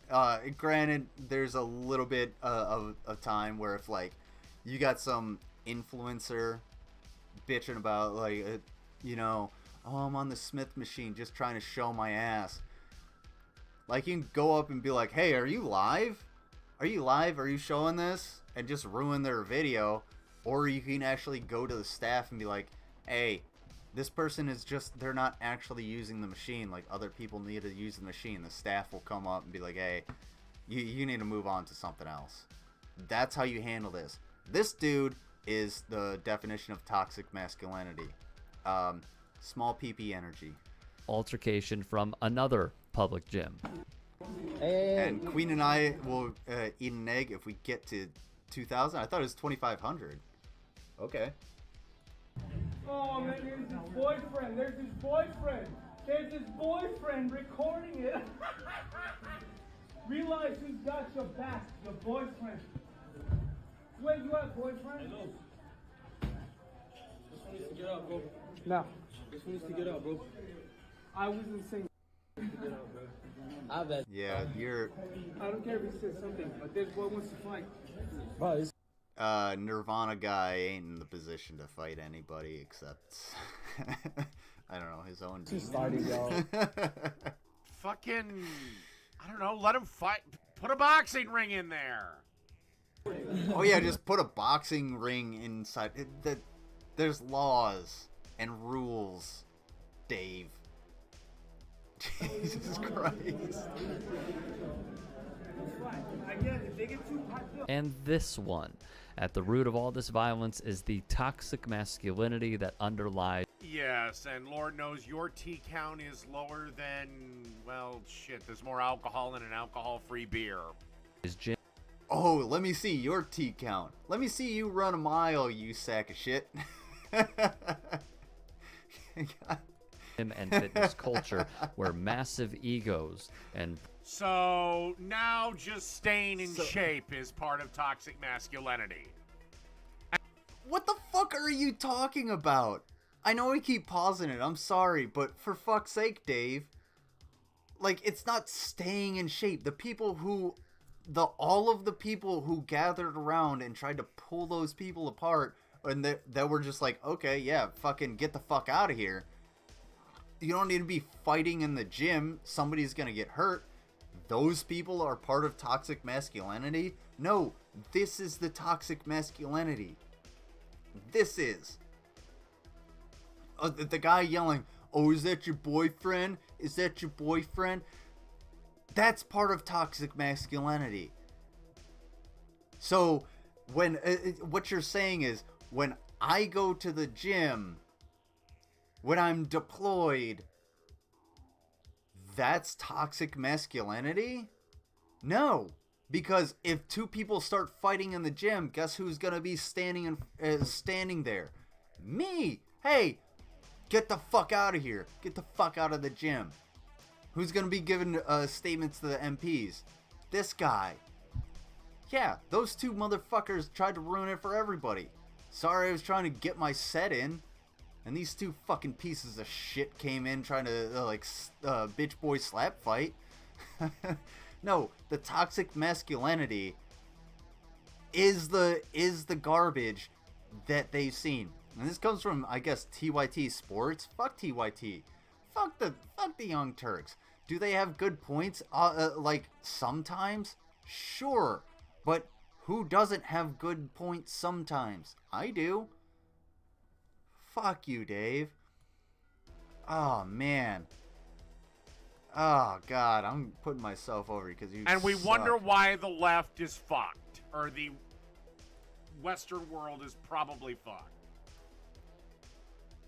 granted, there's a little bit of time where if, like, you got some influencer bitching about, like, you know, oh, I'm on the Smith machine just trying to show my ass. Like, you can go up and be like, hey, are you live? Are you live? Are you showing this? And just ruin their video. Or you can actually go to the staff and be like, hey, this person is just, they're not actually using the machine. Like, other people need to use the machine. The staff will come up and be like, hey, you need to move on to something else. That's how you handle this. This dude is the definition of toxic masculinity. Small PP energy. Altercation from another public gym. And Queen and I will eat an egg if we get to 2,000. I thought it was 2,500. Okay. Oh man, there's his boyfriend. There's his boyfriend. There's his boyfriend recording it. Realize who's got your back. Your boyfriend. Where you at, boyfriend? Hello. This one needs to get out, bro. No. This one needs to get out, bro. I wasn't saying. Get out, bro. I bet. Yeah, you're... I don't care if he says something, but this boy wants to fight. Bro, it's... Nirvana guy ain't in the position to fight anybody except... I don't know, his own demon. starting, y'all. Fucking, I don't know, let him fight. Put a boxing ring in there. Oh yeah, just put a boxing ring inside. There's laws and rules, Dave. Jesus Christ. And this one. At the root of all this violence is the toxic masculinity that underlies. Yes, and Lord knows your T count is lower than, well, shit, there's more alcohol in an alcohol-free beer. Is gym Oh, let me see your T count. Let me see you run a mile, you sack of shit. and fitness culture where massive egos and So now just staying in shape is part of toxic masculinity. What the fuck are you talking about? I know we keep pausing it, I'm sorry, but for fuck's sake, Dave. Like, it's not staying in shape. All of the people who gathered around and tried to pull those people apart, and that were just like, okay, yeah, fucking get the fuck out of here. You don't need to be fighting in the gym. Somebody's gonna get hurt. Those people are part of toxic masculinity? No, this is the toxic masculinity. This is. The guy yelling, oh, is that your boyfriend? Is that your boyfriend? That's part of toxic masculinity. So, when what you're saying is, when I go to the gym, when I'm deployed, that's toxic masculinity? No, because if two people start fighting in the gym, guess who's gonna be standing there? Me. Hey, get the fuck out of here. Get the fuck out of the gym. Who's gonna be giving statements to the MPs? This guy. Yeah, those two motherfuckers tried to ruin it for everybody. Sorry, I was trying to get my set in. And these two fucking pieces of shit came in trying to, bitch boy slap fight. No, the toxic masculinity is the garbage that they've seen. And this comes from, I guess, TYT Sports. Fuck TYT. Fuck the Young Turks. Do they have good points? Sometimes? Sure. But who doesn't have good points sometimes? I do. Fuck you, Dave. Oh, man. Oh, God. I'm putting myself over because you And we suck. wonder why the left is fucked. Or the Western world is probably fucked.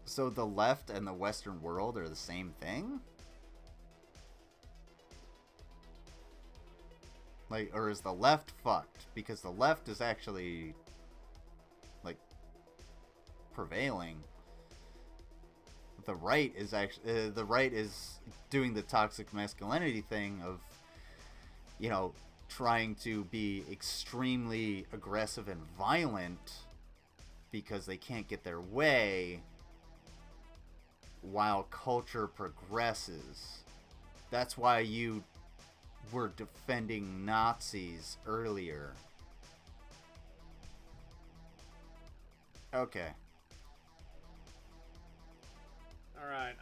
So the left and the Western world are the same thing? Or is the left fucked? Because the left is actually, prevailing. The right is actually, doing the toxic masculinity thing of, trying to be extremely aggressive and violent because they can't get their way while culture progresses. That's why you were defending Nazis earlier. Okay. All right.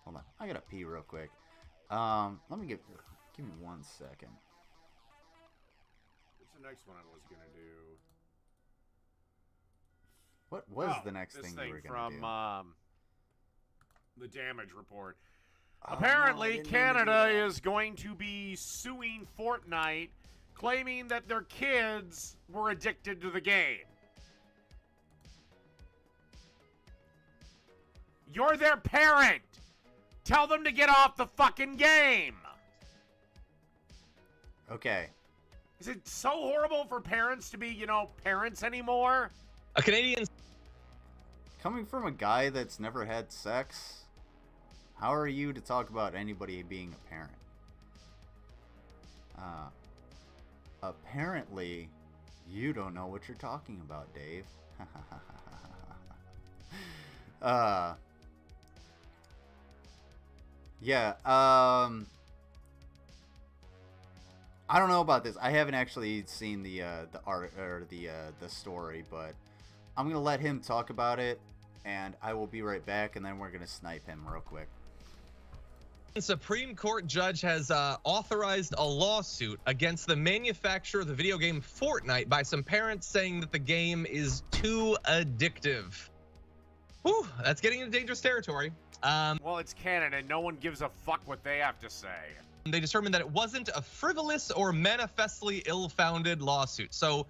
Hold on. I gotta pee real quick. Let me give me 1 second. What's the next one I was gonna do? What was the next thing you were gonna do? From the damage report. Oh, Apparently, no, I didn't mean to do Canada that. is going to be suing Fortnite, claiming that their kids were addicted to the game. You're their parent. Tell them to get off the fucking game. Okay. Is it so horrible for parents to be, parents anymore? A Canadian. Coming from a guy that's never had sex, how are you to talk about anybody being a parent? Apparently, you don't know what you're talking about, Dave. Yeah, I don't know about this. I haven't actually seen the art or the story, but I'm gonna let him talk about it, and I will be right back, and then we're gonna snipe him real quick. Supreme Court judge has authorized a lawsuit against the manufacturer of the video game Fortnite by some parents saying that the game is too addictive. Whew, that's getting into dangerous territory. Well, it's Canada. No one gives a fuck what they have to say. They determined that it wasn't a frivolous or manifestly ill-founded lawsuit. So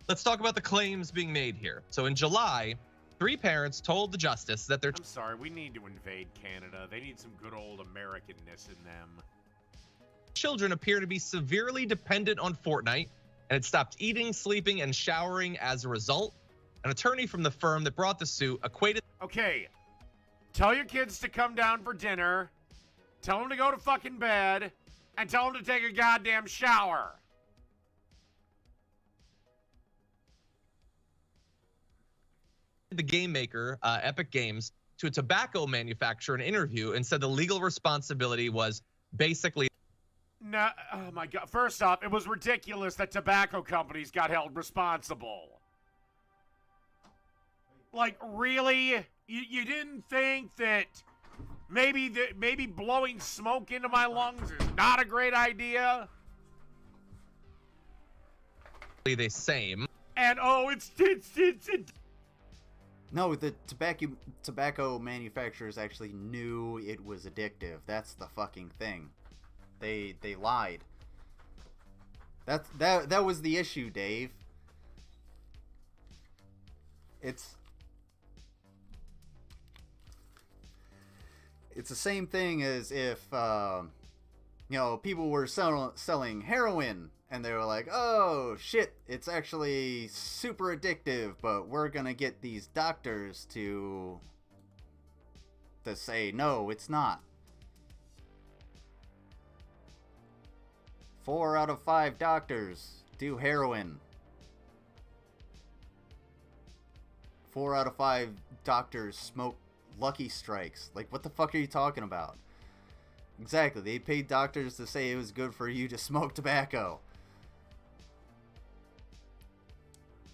let's talk about the claims being made here. So in July, 3 parents told the justice that their I'm sorry, we need to invade Canada. They need some good old Americanness in them. children appear to be severely dependent on Fortnite and had stopped eating, sleeping, and showering as a result. An attorney from the firm that brought the suit equated. Okay, tell your kids to come down for dinner, tell them to go to fucking bed, and tell them to take a goddamn shower. The game maker, Epic Games, to a tobacco manufacturer an interview and said the legal responsibility was basically. No, oh my god. First off, it was ridiculous that tobacco companies got held responsible. Like, really? You didn't think that maybe blowing smoke into my lungs is not a great idea? The same. And oh, it's No, the tobacco manufacturers actually knew it was addictive. That's the fucking thing. They lied. That was the issue, Dave. It's the same thing as if people were selling heroin and they were like, oh shit, it's actually super addictive, but we're gonna get these doctors to say no, it's not. 4 out of 5 doctors do heroin. 4 out of 5 doctors smoke Lucky Strikes. Like, what the fuck are you talking about? Exactly, they paid doctors to say it was good for you to smoke tobacco.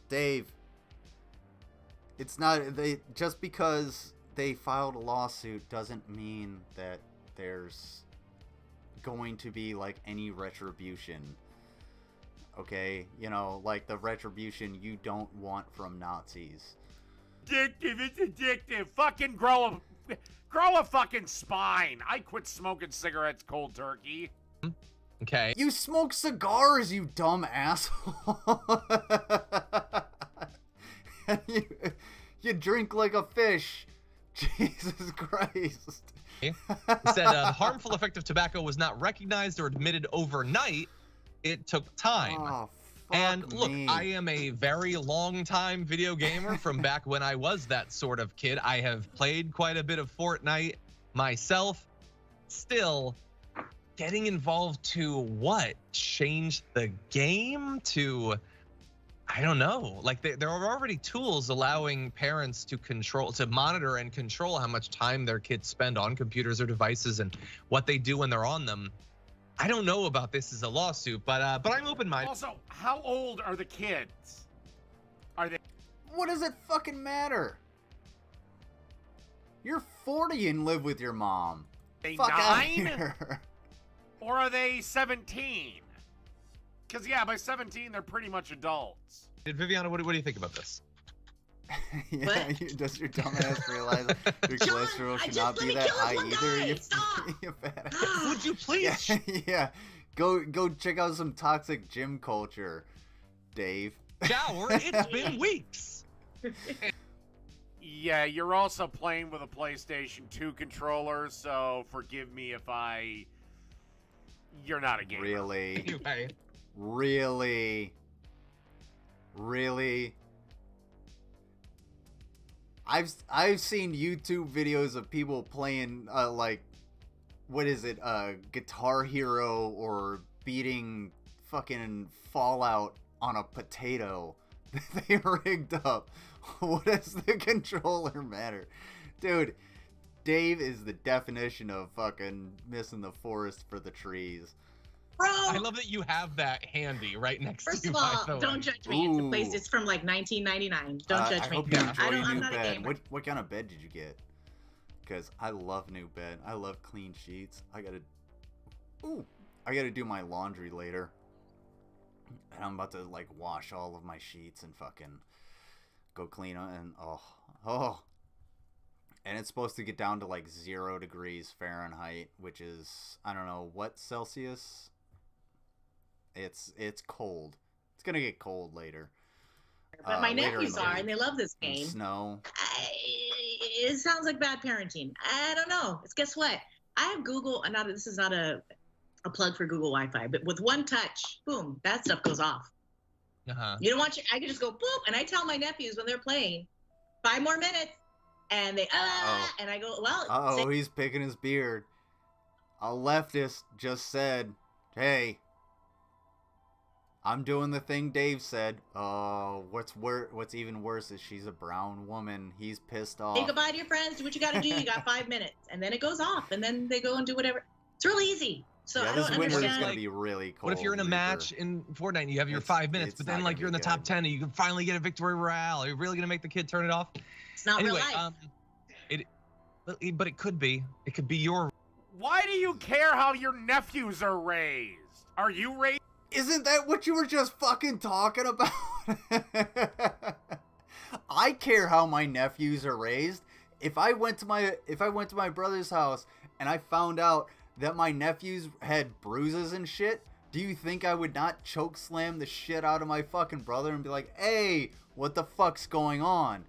Dave, it's not, just because they filed a lawsuit doesn't mean that there's going to be, like, any retribution. Okay? You know, like the retribution you don't want from Nazis. Addictive, it's addictive. Fucking grow a fucking spine. I quit smoking cigarettes cold turkey. Okay. You smoke cigars, you dumb asshole. And you drink like a fish. Jesus Christ. It said the harmful effect of tobacco was not recognized or admitted overnight. It took time. Oh, and look, me. I am a very long time video gamer from back when I was that sort of kid. I have played quite a bit of Fortnite myself. Still, getting involved to what? Change the game to, I don't know. Like there are already tools allowing parents to monitor and control how much time their kids spend on computers or devices and what they do when they're on them. I don't know about this as a lawsuit, but I'm open-minded. Also, how old are the kids? Are they? What does it fucking matter? You're 40 and live with your mom. They Fuck out 9? here. Or are they 17? Because, yeah, by 17, they're pretty much adults. Viviana, what do you think about this? Yeah, What? does your dumbass realize your John, cholesterol I should just not let be me that kill this high one either? guy. You, Stop. you fat ass. Would you please? Yeah, yeah. Go check out some toxic gym culture, Dave. Shower, it's been weeks. Yeah, you're also playing with a PlayStation 2 controller, so forgive me if you're not a gamer. Really? Anyway. Really? Really? I've seen YouTube videos of people playing like, what is it, Guitar Hero or beating fucking Fallout on a potato that they rigged up. What does the controller matter? Dude, Dave is the definition of fucking missing the forest for the trees. Bro, I love that you have that handy right next first to you. of all, by the way. don't judge me. It's a place. Ooh. It's from like 1999. Don't judge I me. hope you enjoy I'm your new not a bed. gamer. What kind of bed did you get? Because I love new bed. I love clean sheets. I gotta do my laundry later. And I'm about to like wash all of my sheets and fucking go clean them. And oh. And it's supposed to get down to like 0 degrees Fahrenheit, which is, I don't know, what Celsius? It's cold. It's gonna get cold later. But my later in nephews the are, week. and they love this And game. snow. It sounds like bad parenting. I don't know. Guess what? I have Google. This is not a plug for Google Wi-Fi, but with one touch, boom, that stuff goes off. Uh-huh. You don't want I can just go boop, and I tell my nephews when they're playing, 5 more minutes, and they and I go, well. Uh-oh, he's picking his beard. A leftist just said, hey, I'm doing the thing Dave said. Oh, what's even worse is she's a brown woman. He's pissed off. Say goodbye to your friends. Do what you got to do. You got 5 minutes, and then it goes off, and then they go and do whatever. It's really easy. So yeah, I this don't winter is understand. gonna be really cold. What if you're in a Reaper. match in Fortnite and you have your It's- 5 minutes, it's but not then like gonna you're in be the top good. 10 and you can finally get a victory royale? Are you really gonna make the kid turn it off? It's not Anyway, real life. but it could be. It could be your. Why do you care how your nephews are raised? Are you raised? Isn't that what you were just fucking talking about? I care how my nephews are raised. If I went to my brother's house and I found out that my nephews had bruises and shit, do you think I would not choke slam the shit out of my fucking brother and be like, hey, what the fuck's going on?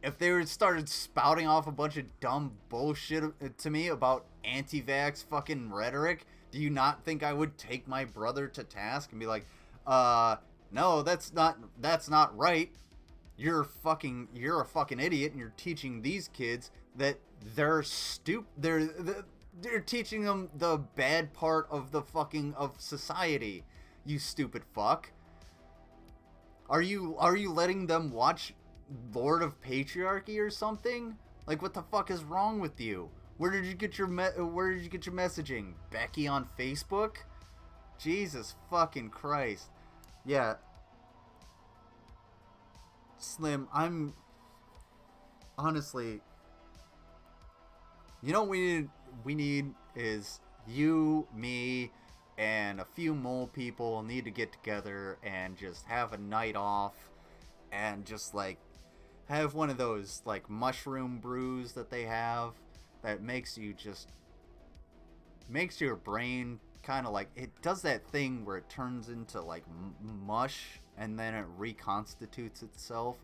If they were started spouting off a bunch of dumb bullshit to me about anti-vax fucking rhetoric, do you not think I would take my brother to task and be like, no, that's not right. You're a fucking idiot, and you're teaching these kids that they're stupid. They're teaching them the bad part of the fucking of society. You stupid fuck. Are you letting them watch Lord of Patriarchy or something? Like, what the fuck is wrong with you? Where did you get your messaging? Becky on Facebook? Jesus fucking Christ. Yeah. Slim, I'm honestly, you know what we need is you, me, and a few more people need to get together and just have a night off and just like have one of those like mushroom brews that they have that makes your brain kind of like, it does that thing where it turns into like mush and then it reconstitutes itself,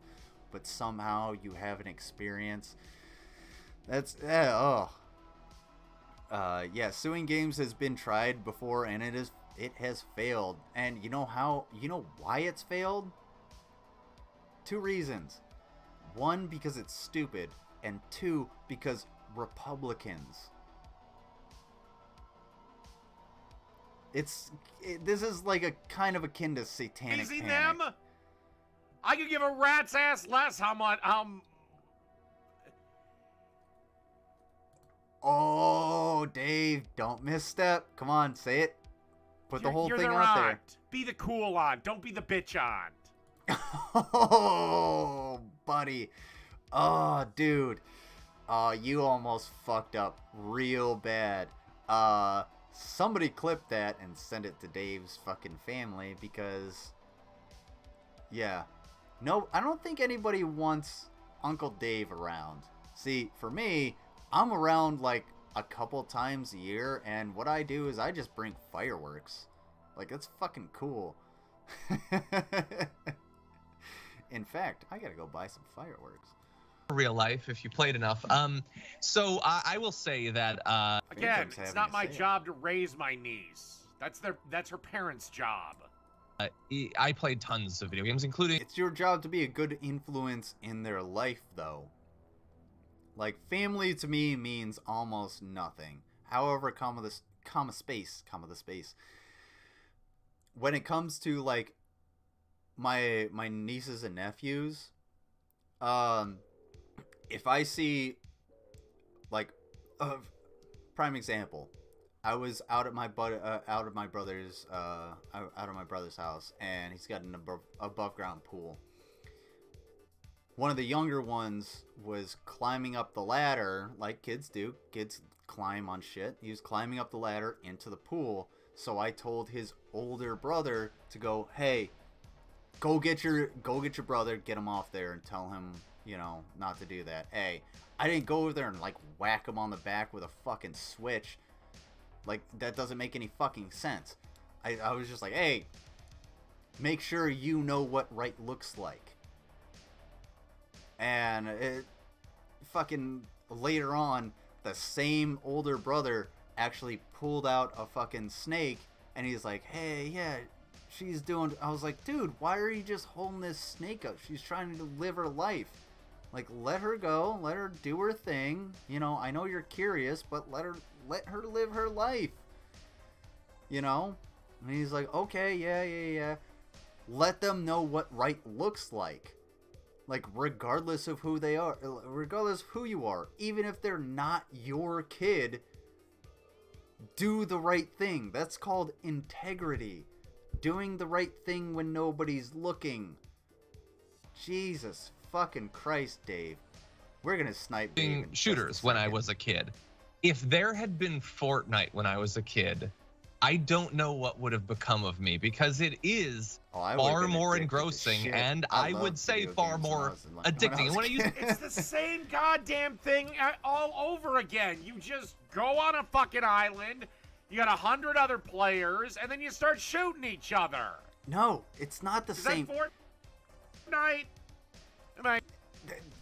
but somehow you have an experience. That's yeah, suing games has been tried before and it has failed. And you know why it's failed? 2 reasons. 1, because it's stupid, and 2, because Republicans. This is like a kind of akin to satanic Easy panic. them. I could give a rat's ass less how much Oh, Dave, don't misstep. Come on, say it. Put the whole you're thing the out there. aunt. Be the cool aunt. Don't be the bitch aunt. Oh, buddy. Oh, dude. Oh, you almost fucked up real bad. Somebody clip that and send it to Dave's fucking family because, yeah. No, I don't think anybody wants Uncle Dave around. See, for me, I'm around like a couple times a year, and what I do is I just bring fireworks. Like, that's fucking cool. In fact, I gotta go buy some fireworks. Real life, if you played enough. So I will say that Again, it's not my job to raise my niece. That's her parents' job. I played tons of video games, including. It's your job to be a good influence in their life, though. Like, family to me means almost nothing. However, comma the space. When it comes to like my nieces and nephews, if I see like prime example, I was out at my brother's house, and he's got an above ground pool. One of the younger ones was climbing up the ladder, like kids do. Kids climb on shit. He was climbing up the ladder into the pool. So I told his older brother to go, hey, go get your brother, get him off there, and tell him, you know, not to do that. Hey, I didn't go over there and like whack him on the back with a fucking switch. Like, that doesn't make any fucking sense. I was just like, hey, make sure you know what right looks like. And it fucking later on, the same older brother actually pulled out a fucking snake, and he's like, hey, yeah, she's doing. I was like, dude, why are you just holding this snake up? She's trying to live her life. Like, let her go, let her do her thing. You know, I know you're curious, but let her live her life. You know? And he's like, okay, yeah. Let them know what right looks like. Like, regardless of who they are, regardless of who you are, even if they're not your kid, do the right thing. That's called integrity. Doing the right thing when nobody's looking. Jesus fucking Christ, Dave. We're gonna snipe Dave shooters when I was a kid. If there had been Fortnite when I was a kid, I don't know what would have become of me, because it is far more engrossing and I would say far more addicting. It's the same goddamn thing all over again. You just go on a fucking island, you got 100 other players, and then you start shooting each other. No, it's not the same. Fortnite?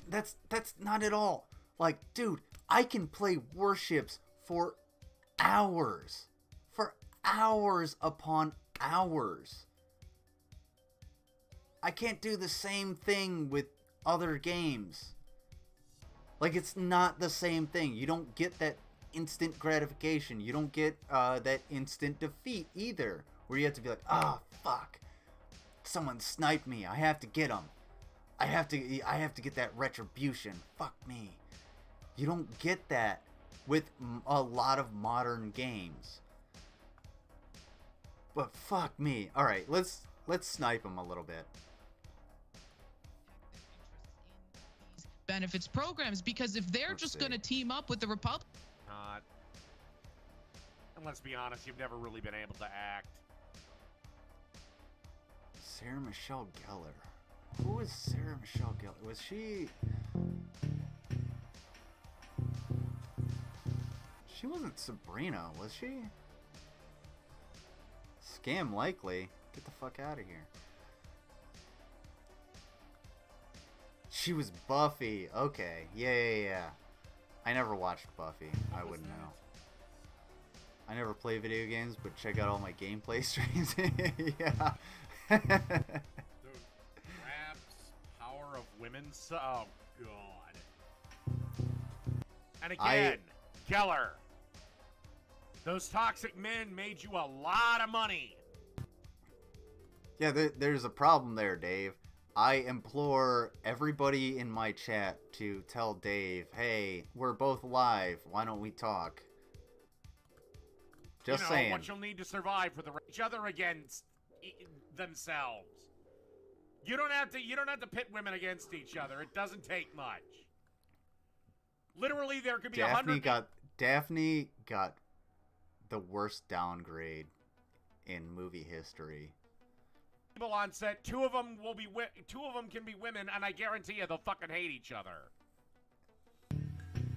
That's not at all. Like, dude, I can play warships for hours. Hours upon hours. I can't do the same thing with other games. Like, it's not the same thing. You don't get that instant gratification. You don't get that instant defeat either, where you have to be like, ah, fuck, someone sniped me. I have to get him. I have to get that retribution. Fuck me. You don't get that with a lot of modern games. But fuck me. All right, let's snipe him a little bit. Benefits programs, because if they're just going to team up with the Republic, Not. And let's be honest, you've never really been able to act. Sarah Michelle Gellar. Who is Sarah Michelle Gellar? Was she? She wasn't Sabrina, was she? Scam likely. Get the fuck out of here. She was Buffy. Okay. Yeah. I never watched Buffy. I wouldn't know. I never play video games, but check out all my gameplay streams. Yeah. Dude, Raps, Power of Women. Oh, God. And again, Geller. Those toxic men made you a lot of money. Yeah, there's a problem there, Dave. I implore everybody in my chat to tell Dave, hey, we're both live. Why don't we talk? Just saying. What you'll need to survive for each other against themselves. You don't have to pit women against each other. It doesn't take much. Literally, there could be 100. Daphne got the worst downgrade in movie history. People on set, two of them can be women, and I guarantee you they'll fucking hate each other.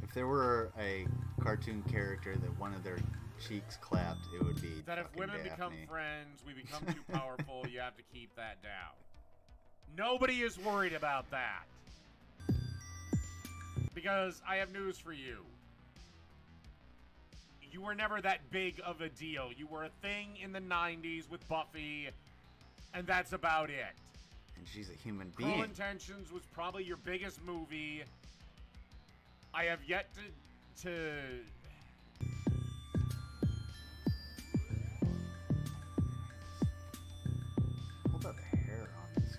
If there were a cartoon character that one of their cheeks clapped, it would be that if women Daphne. become friends, we become too powerful. You have to keep that down. Nobody is worried about that. Because I have news for you. You were never that big of a deal. You were a thing in the 90s with Buffy, and that's about it. And she's a human being. Cruel Intentions was probably your biggest movie. I have yet to Hold up the hair on this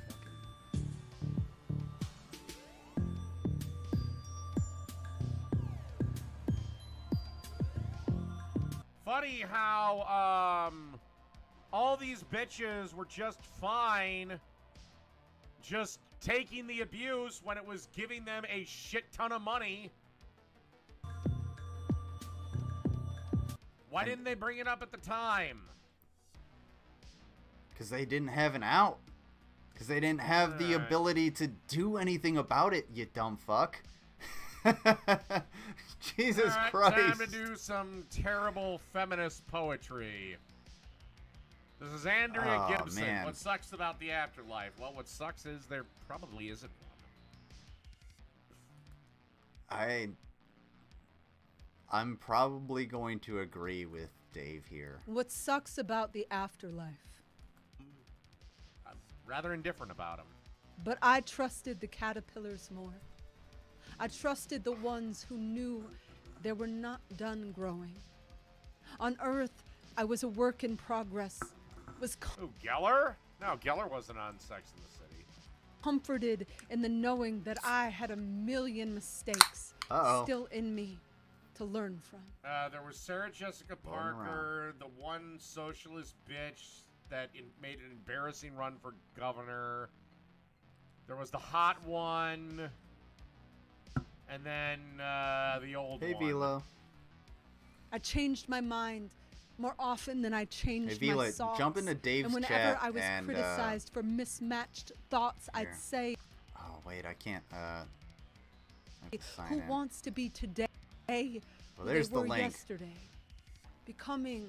Funny how all these bitches were just fine just taking the abuse when it was giving them a shit ton of money. Why didn't they bring it up at the time? Because they didn't have an out. Because they didn't have the ability to do anything about it, you dumb fuck. Jesus Christ. Time to do some terrible feminist poetry. This is Andrea Gibson. Man. What sucks about the afterlife? Well, what sucks is there probably isn't one. I'm probably going to agree with Dave here. What sucks about the afterlife? I'm rather indifferent about them. But I trusted the caterpillars more. I trusted the ones who knew they were not done growing. On Earth, I was a work in progress. Who, Geller? No, Geller wasn't on Sex in the City. Comforted in the knowing that I had a million mistakes still in me to learn from. There was Sarah Jessica Parker, the one socialist bitch that made an embarrassing run for governor. There was the hot one. And then the old one. Hey, Vila. I changed my mind more often than I changed Vila, my thoughts. jump into Dave's and whenever chat I was and, criticized for mismatched thoughts, I'd say, oh, wait, I can't, who wants to be today well, who there's they were the link. yesterday? Becoming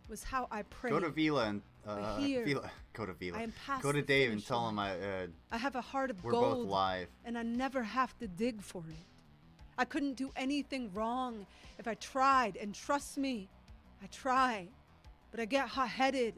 was how I prayed. Go to Vila and, here, go to Vila. I am past Go to the Dave and finish tell him I have a heart of we're gold. both live. And I never have to dig for it. I couldn't do anything wrong if I tried, and trust me, I try. But I get hot-headed,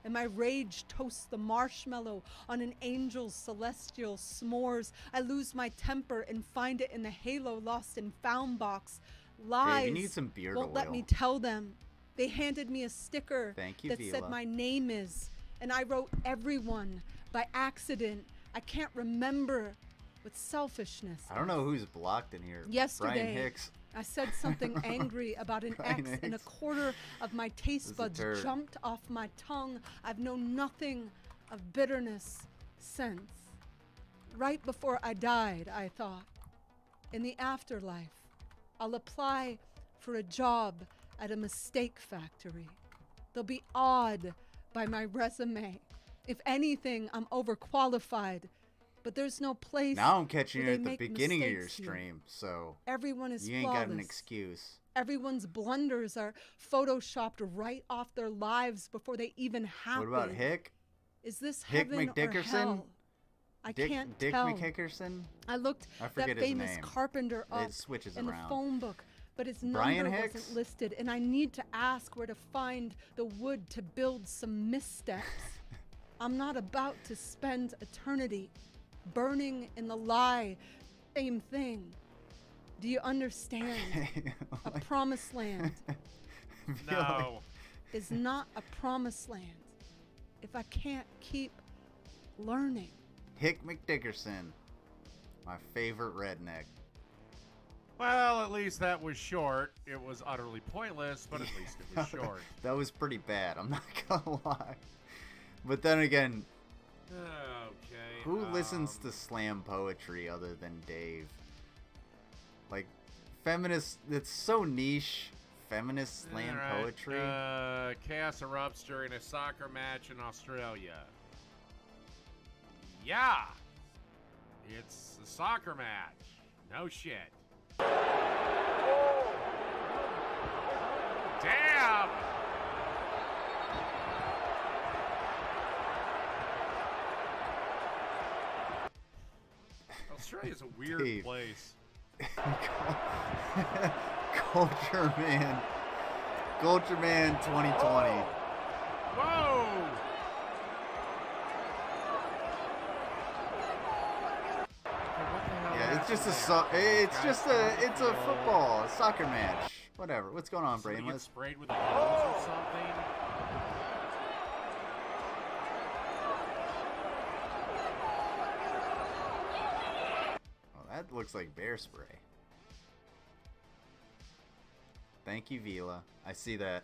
and my rage toasts the marshmallow on an angel's celestial s'mores. I lose my temper and find it in the halo lost and found box. Lies you need some beard won't let oil. me tell them. They handed me a sticker Thank you, that said Vila. my name is, and I wrote everyone by accident. I can't remember with selfishness. I don't know who's blocked in here. Yesterday, Brian Hicks. I said something angry about an Brian ex, and a Hicks. quarter of my This taste is a buds turd. jumped off my tongue. I've known nothing of bitterness since. Right before I died, I thought, in the afterlife, I'll apply for a job at a mistake factory. They'll be awed by my resume. If anything, I'm overqualified, but there's no place. Now I'm catching where you they at the make beginning of your mistakes here. stream, so Everyone is you ain't got an flawless. excuse. Everyone's blunders are photoshopped right off their lives before they even happen. What about Hick? Is this Hick heaven or McDickerson? hell? I can't Dick tell. McHickerson? I looked I forget that his famous name. carpenter up It switches in around. the phone book, but his Brian number Hicks? wasn't listed, and I need to ask where to find the wood to build some missteps. I'm not about to spend eternity burning in the lie. Same thing. Do you understand? A promised land No. is not a promised land if I can't keep learning. Hick McDickerson. My favorite redneck. Well, at least that was short. It was utterly pointless, but at least it was short. That was pretty bad, I'm not gonna lie. But then again, Okay. who listens to slam poetry other than Dave? Like, feminist, it's so niche. Feminist slam All right, poetry. Chaos erupts during a soccer match in Australia. Yeah. It's a soccer match. No shit. Damn! Australia's a weird Dave. place. Culture Man. Culture Man 2020. Whoa! Yeah, it's just it's a football, a soccer match. Whatever. What's going on, Somebody Brainless? gets sprayed with a hose or something. Oh, that looks like bear spray. Thank you, Vila. I see that.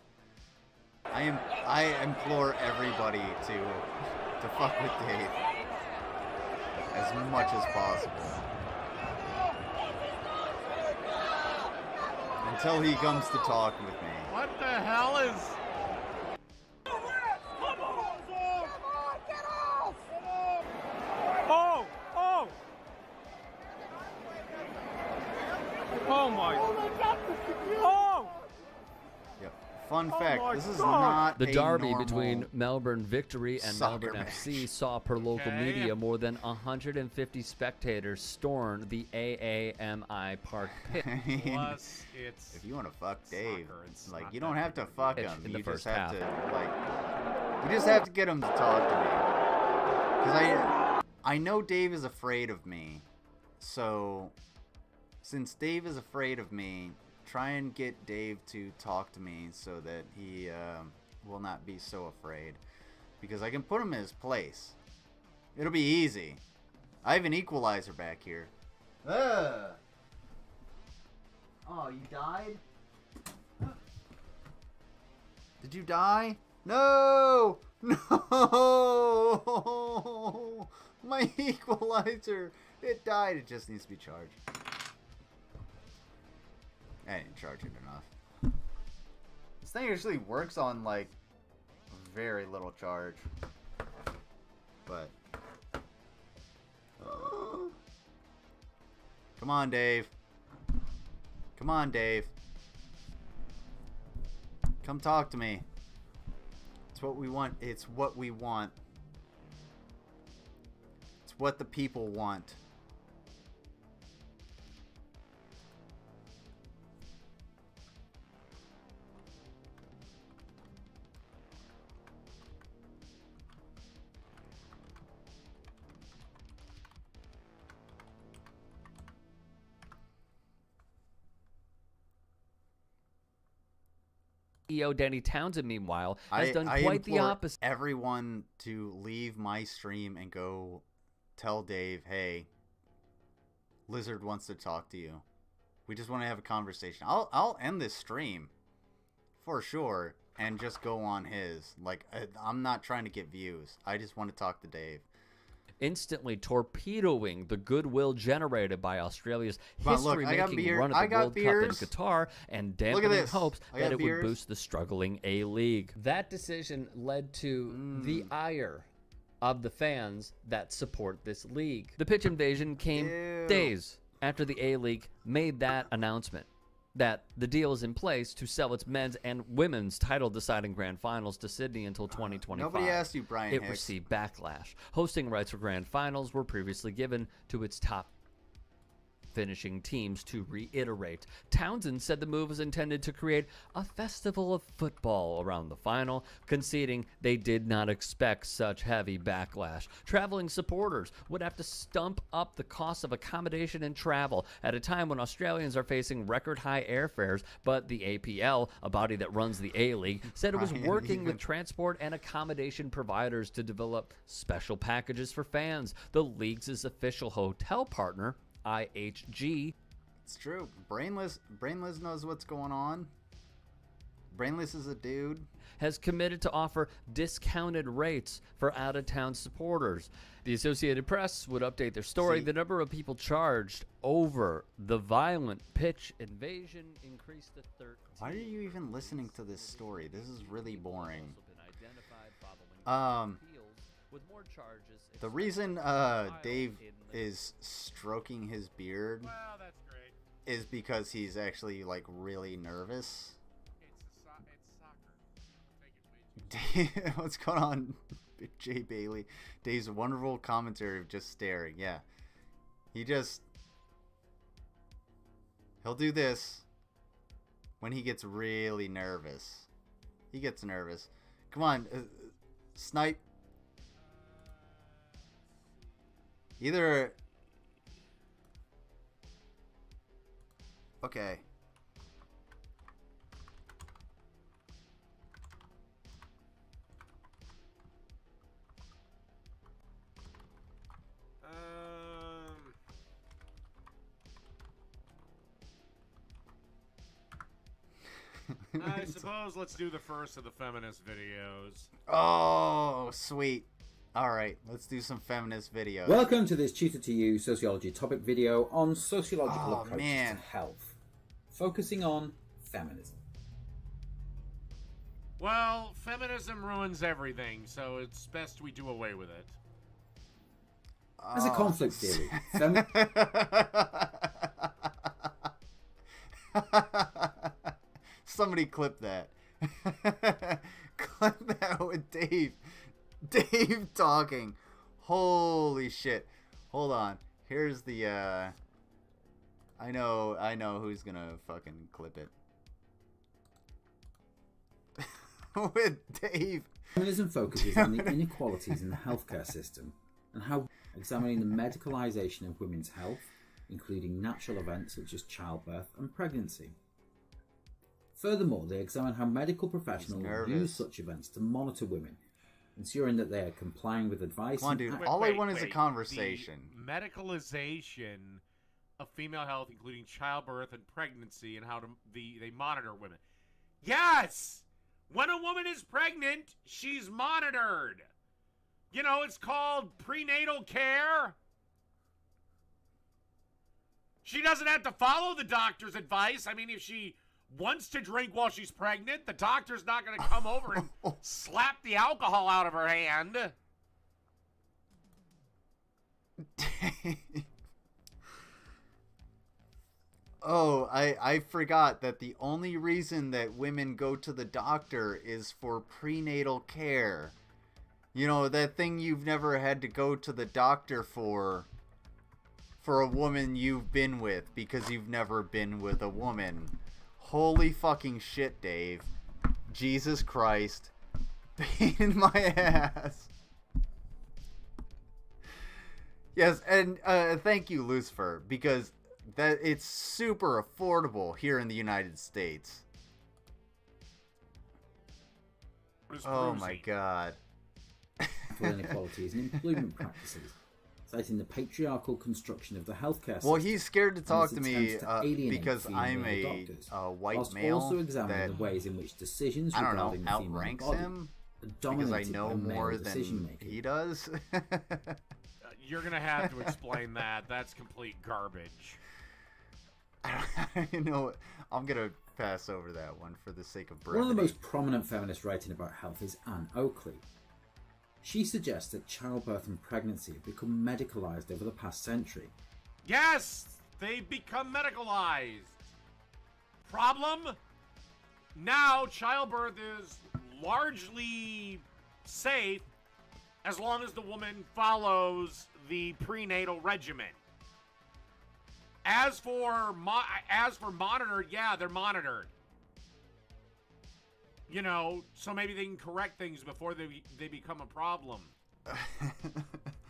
I implore everybody to fuck with Dave as much as possible until he comes to talk with me. What the hell is... Oh! Oh! Oh my! Oh! Yep. Fun fact: my this is God. not The a derby normal between Melbourne Victory and soccer Melbourne match. FC saw, per local Okay. media, more than 150 spectators storm the AAMI Park pit. Plus, it's... If you want to fuck Dave, soccer, it's like not you don't that have to big of a fuck deal. him. In the You first just have half. to like. You just have to get him to talk to me. Because I know Dave is afraid of me. So, since Dave is afraid of me, try and get Dave to talk to me so that he will not be so afraid. Because I can put him in his place. It'll be easy. I have an equalizer back here. Oh, you died? Did you die? No! No! My equalizer! It died. It just needs to be charged. I didn't charge it enough. This thing usually works on, like, very little charge. But... Come on, Dave. Come on, Dave. Come talk to me. It's what we want. It's what we want. It's what the people want. CEO Danny Townsend, meanwhile, has done I quite the implore opposite. everyone to leave my stream and go tell Dave, hey, Lizard wants to talk to you. We just want to have a conversation. I'll end this stream for sure and just go on his. Like, I'm not trying to get views. I just want to talk to Dave. Instantly torpedoing the goodwill generated by Australia's Come on, look, I got history-making beer- run I at the got World beers. Cup in Qatar and Look at dampening this. hopes I that got it beers. would boost the struggling A-League. That decision led to the ire of the fans that support this league. The pitch invasion came days after the A-League made that announcement that the deal is in place to sell its men's and women's title deciding grand finals to Sydney until 2025. Nobody asked you, Brian It Hicks. received backlash. Hosting rights for grand finals were previously given to its top finishing teams. To reiterate, Townsend said the move was intended to create a festival of football around the final, conceding they did not expect such heavy backlash. Traveling supporters would have to stump up the cost of accommodation and travel at a time when Australians are facing record high airfares, but the APL, a body that runs the A-League, said it was Brian, working with transport and accommodation providers to develop special packages for fans. The league's official hotel partner, IHG. It's true. Brainless knows what's going on. Brainless is a dude. Has committed to offer discounted rates for out-of-town supporters. The Associated Press would update their story. The number of people charged over the violent pitch invasion increased to 13. Why are you even listening to this story? This is really boring. With more charges. The reason Dave is stroking his beard is because he's actually like really nervous. Dave, what's going on, Jay Bailey? Dave's wonderful commentary of just staring. Yeah, he'll do this when he gets really nervous. He gets nervous. Come on, snipe. Either. Okay. I suppose let's do the first of the feminist videos. Oh, sweet. Alright, let's do some feminist videos. Welcome to this Tutor to You sociology topic video on sociological approaches man. to health, focusing on feminism. Well, feminism ruins everything, so it's best we do away with it. As a conflict theory, Somebody clip that. Clip that with Dave. Dave talking. Holy shit. Hold on. Here's the I know who's gonna fucking clip it. With Dave. Feminism focuses on the inequalities in the healthcare system and how examining the medicalisation of women's health, including natural events such as childbirth and pregnancy. Furthermore, they examine how medical professionals use such events to monitor women, ensuring that they are complying with advice. Come on, dude. All I want is a conversation. The medicalization of female health, including childbirth and pregnancy, and how they monitor women. Yes! When a woman is pregnant, she's monitored. You know, it's called prenatal care. She doesn't have to follow the doctor's advice. I mean, if she wants to drink while she's pregnant, the doctor's not going to come over and slap the alcohol out of her hand. Oh, I forgot that the only reason that women go to the doctor is for prenatal care. You know, that thing you've never had to go to the doctor for a woman you've been with because you've never been with a woman. Holy fucking shit, Dave. Jesus Christ. Pain in my ass. Yes, and thank you, Lucifer, because that it's super affordable here in the United States. Oh my god. Inequalities in employment practices, citing the patriarchal construction of the healthcare system. Well, he's scared to talk to and its me attempts to alienate because I'm female a doctors, white whilst male also examining that, the ways in which decisions I don't know, regarding the female outranks body him are because I dominated know by male more than decision-making. he does. You're gonna have to explain that. That's complete garbage. You know, I'm gonna pass over that one for the sake of brevity. One of the most prominent feminists writing about health is Anne Oakley. She suggests that childbirth and pregnancy have become medicalized over the past century. Yes, they've become medicalized. Problem? Now childbirth is largely safe as long as the woman follows the prenatal regimen. As for monitored, yeah, they're monitored. You know, so maybe they can correct things before they become a problem.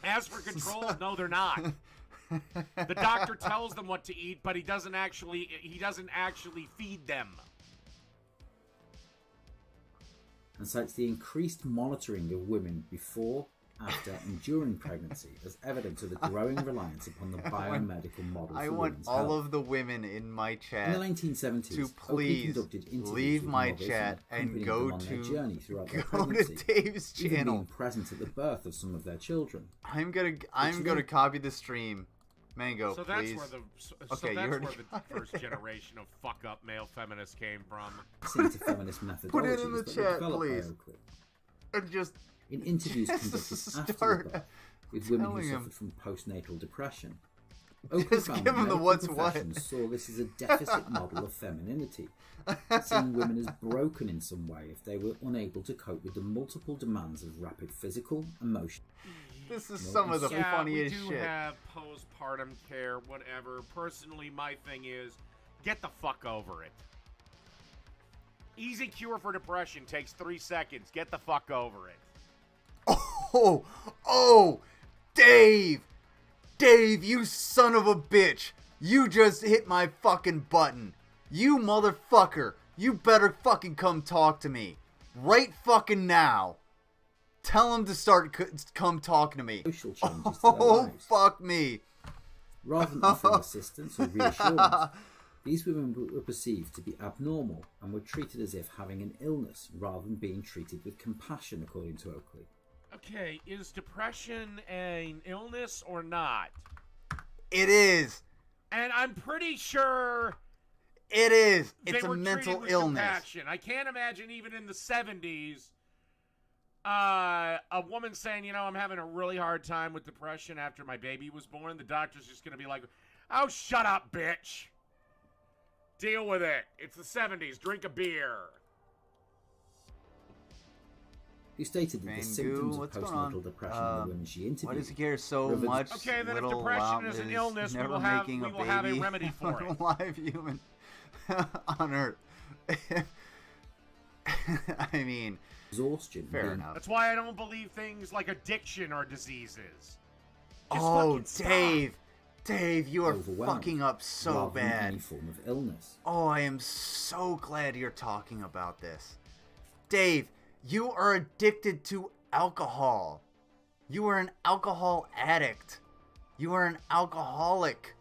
As for control, no, they're not. The doctor tells them what to eat, but he doesn't actually feed them. And cites the increased monitoring of women before, after, and during pregnancy as evidence of the growing reliance upon the biomedical model I for want women's all health. of the women in my chat In the 1970s, to Oakley please conducted interviews leave with my mothers chat and accompanied go them on their journey throughout their to pregnancy, Dave's even channel. being present at the birth of some of their children. I'm gonna copy the stream. Mango, So that's please. where Okay, that's you where already the first generation of fuck up male feminists came from. Into feminist methodologies Put it in the that were chat, developed by please. Oakley. And just In interviews Just conducted after start the birth with women who telling him. suffered from postnatal depression, Oakley Just found give that him the medical what's what. professions saw this as a deficit model of femininity, seeing women as broken in some way if they were unable to cope with the multiple demands of rapid physical, emotional. This is some of the funniest we do shit. have postpartum care, whatever. Personally, my thing is, get the fuck over it. Easy cure for depression takes 3 seconds. Get the fuck over it. Oh, Dave! Dave, you son of a bitch! You just hit my fucking button. You motherfucker! You better fucking come talk to me. Right fucking now. Tell him to start come talking to me. Social changes to their lives. Fuck me. Rather than offering assistance or reassurance, these women were perceived to be abnormal and were treated as if having an illness rather than being treated with compassion, according to Oakley. Okay, is depression an illness or not? It is. And I'm pretty sure It is. they It's a were mental treated with illness. compassion. I can't imagine even in the 70s a woman saying, you know, I'm having a really hard time with depression after my baby was born. The doctor's just going to be like, oh, shut up, bitch. Deal with it. It's the 70s. Drink a beer. Who stated that the symptoms of postnatal depression in the women she interviewed. Why does he care so were much? Okay, then if Little depression Lam is an illness, we never will have making a baby remedy for on it. a live human on Earth. I mean, exhaustion. Fair enough. That's why I don't believe things like addiction are diseases. Oh, fucking stop. Dave, you are Overwhelmed, fucking up so rather than bad. any form of illness. Oh, I am so glad you're talking about this. Dave, you are addicted to alcohol. You are an alcohol addict. You are an alcoholic.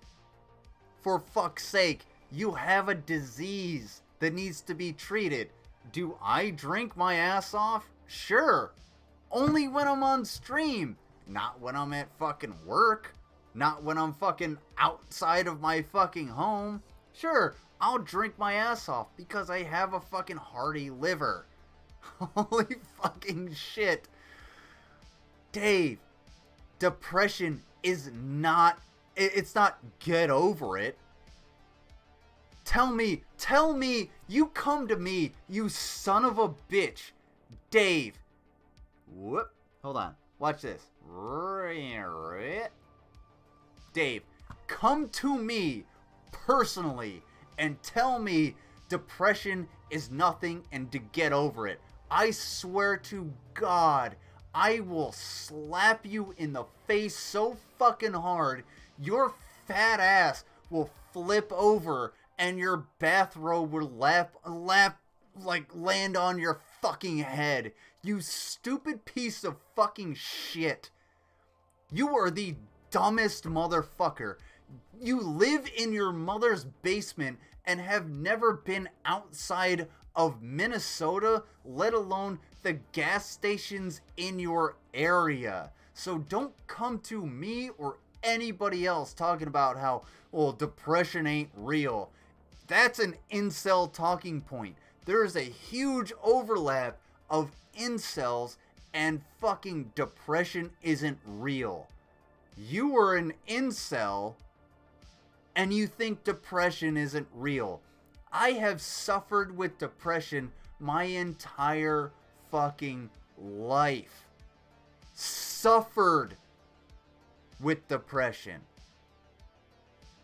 For fuck's sake, you have a disease that needs to be treated. Do I drink my ass off? Sure. Only when I'm on stream. Not when I'm at fucking work. Not when I'm fucking outside of my fucking home. Sure, I'll drink my ass off because I have a fucking hearty liver. Holy fucking shit. Dave, depression is not, it's not get over it. Tell me, you come to me, you son of a bitch. Dave. Whoop. Hold on. Watch this. Dave, come to me personally and tell me depression is nothing and to get over it. I swear to God, I will slap you in the face so fucking hard, your fat ass will flip over and your bathrobe will land on your fucking head. You stupid piece of fucking shit. You are the dumbest motherfucker. You live in your mother's basement and have never been outside of Minnesota, let alone the gas stations in your area. So don't come to me or anybody else talking about how, well, depression ain't real. That's an incel talking point. There is a huge overlap of incels and fucking depression isn't real. You are an incel and you think depression isn't real. I have suffered with depression my entire fucking life. Suffered with depression.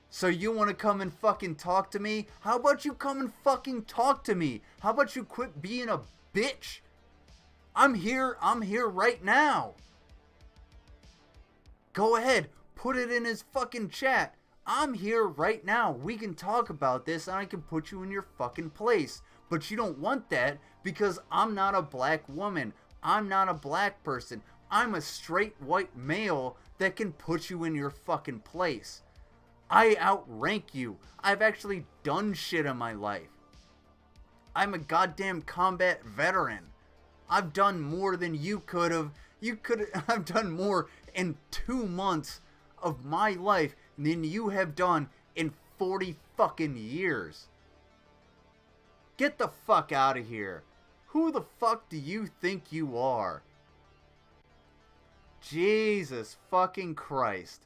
So you want to come and fucking talk to me? How about you come and fucking talk to me? How about you quit being a bitch? I'm here right now. Go ahead, put it in his fucking chat. I'm here right now. We can talk about this and I can put you in your fucking place. But you don't want that because I'm not a black woman. I'm not a black person. I'm a straight white male that can put you in your fucking place. I outrank you. I've actually done shit in my life. I'm a goddamn combat veteran. I've done more than you could have. I've done more in 2 months of my life than you have done in 40 fucking years. Get the fuck out of here. Who the fuck do you think you are? Jesus fucking Christ.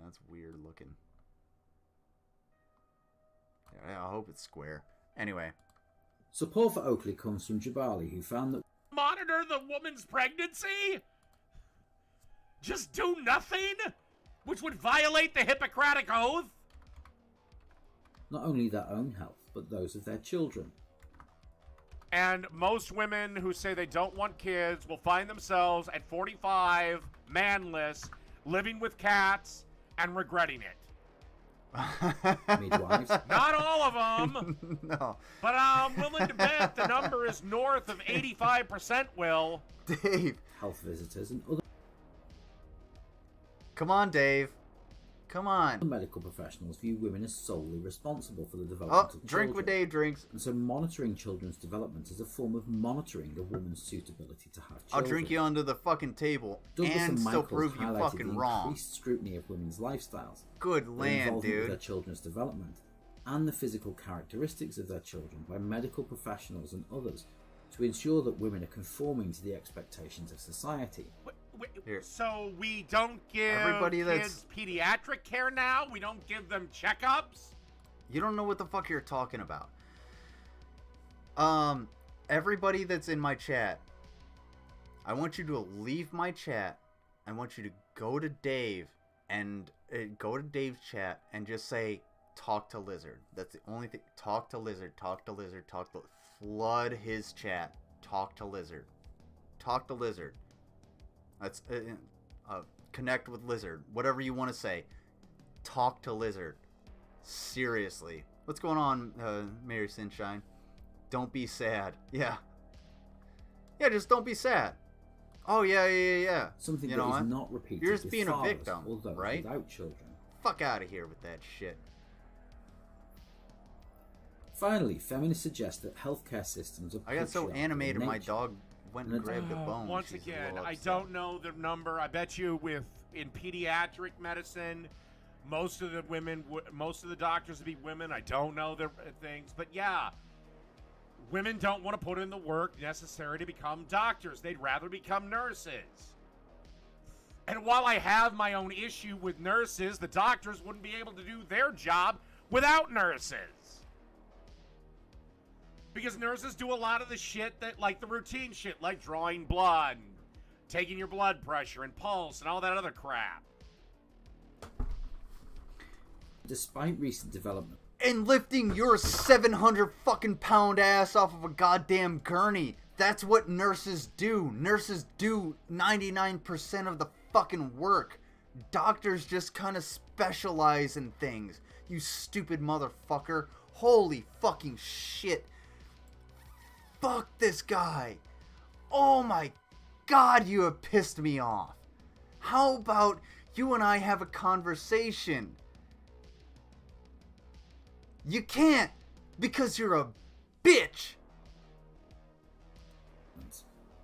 That's weird looking. I hope it's square. Anyway. Support for Oakley comes from Jabali, who found that Monitor the woman's pregnancy? Just do nothing? Which would violate the Hippocratic Oath? not only their own health, but those of their children. And most women who say they don't want kids will find themselves at 45, manless, living with cats, and regretting it. Midwives. Not all of them. No. But I'm willing to bet the number is north of 85%, Will. Dave. Health visitors and other... Come on, Dave. Come on. Medical professionals view women as solely responsible for the development of children. Drink with Dave drinks. And so monitoring children's development is a form of monitoring a woman's suitability to have children. I'll drink you under the fucking table Douglas and still Michaels prove you highlighted fucking the wrong. increased scrutiny of women's lifestyles, Good their land, involvement with their dude. children's development, and the physical characteristics of their children by medical professionals and others to ensure that women are conforming to the expectations of society. Here. So we don't give Everybody kids pediatric care now? We don't give them checkups? You don't know what the fuck you're talking about. Everybody that's in my chat, I want you to leave my chat. I want you to go to Dave and go to Dave's chat and just say, talk to Lizard. That's the only thing. Talk to Lizard, talk to Lizard, talk to... Flood his chat. Talk to Lizard. Talk to Lizard. That's connect with Lizard. Whatever you want to say. Talk to Lizard. Seriously. What's going on, Mary Sunshine? Don't be sad. Yeah. Yeah, just don't be sad. Oh, yeah. Something you that know is what? not repeated You're just with being a fathers victim, or those right? without children. Fuck out of here with that shit. Finally, feminists suggest that healthcare systems are I got so patriarchal in animated, my nature. dog went and grabbed a bone. Once She's a again, little I upset. don't know the number. I bet you in pediatric medicine, most of the doctors would be women. I don't know their things, but yeah, women don't want to put in the work necessary to become doctors. They'd rather become nurses. And while I have my own issue with nurses, the doctors wouldn't be able to do their job without nurses. Because nurses do a lot of the shit that, like the routine shit, like drawing blood, and taking your blood pressure and pulse and all that other crap. Despite recent development, And lifting your 700 fucking pound ass off of a goddamn gurney. That's what nurses do. Nurses do 99% of the fucking work. Doctors just kind of specialize in things. You stupid motherfucker. Holy fucking shit. Fuck this guy. Oh my god, you have pissed me off. How about you and I have a conversation? You can't, because you're a bitch.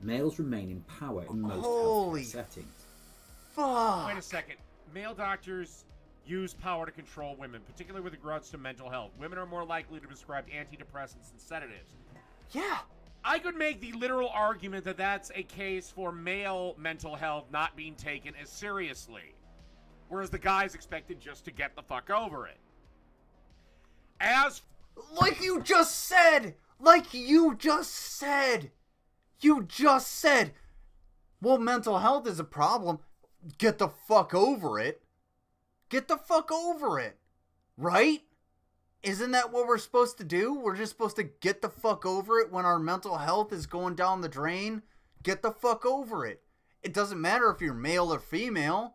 Males remain in power in most Holy healthcare settings. Fuck. Wait a second. Male doctors use power to control women, particularly with regards to mental health. Women are more likely to prescribe antidepressants and sedatives. Yeah. I could make the literal argument that that's a case for male mental health not being taken as seriously, whereas the guy's expected just to get the fuck over it. Like you just said! Like you just said! You just said! Well, mental health is a problem. Get the fuck over it. Get the fuck over it. Right? Isn't that what we're supposed to do? We're just supposed to get the fuck over it when our mental health is going down the drain? Get the fuck over it. It doesn't matter if you're male or female.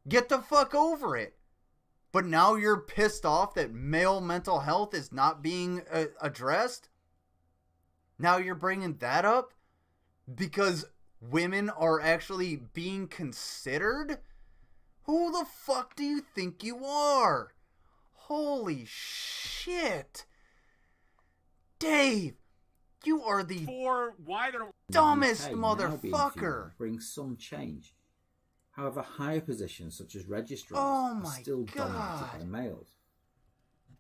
Get the fuck over it. But now you're pissed off that male mental health is not being addressed? Now you're bringing that up? Because women are actually being considered? Who the fuck do you think you are? Holy shit. Dave, you are the dumbest motherfucker. Brings some change. However, higher positions such as registrars Oh are my still dominated God. by males.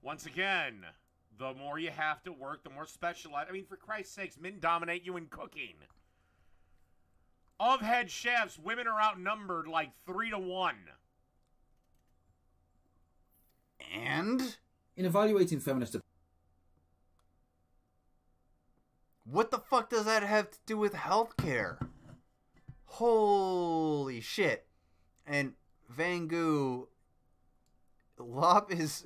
Once again, the more you have to work, the more specialized. I mean, for Christ's sakes, men dominate you in cooking. Of head chefs, women are outnumbered like 3-1. And? In evaluating feminist... What the fuck does that have to do with healthcare? Holy shit. And Vangu, Lop is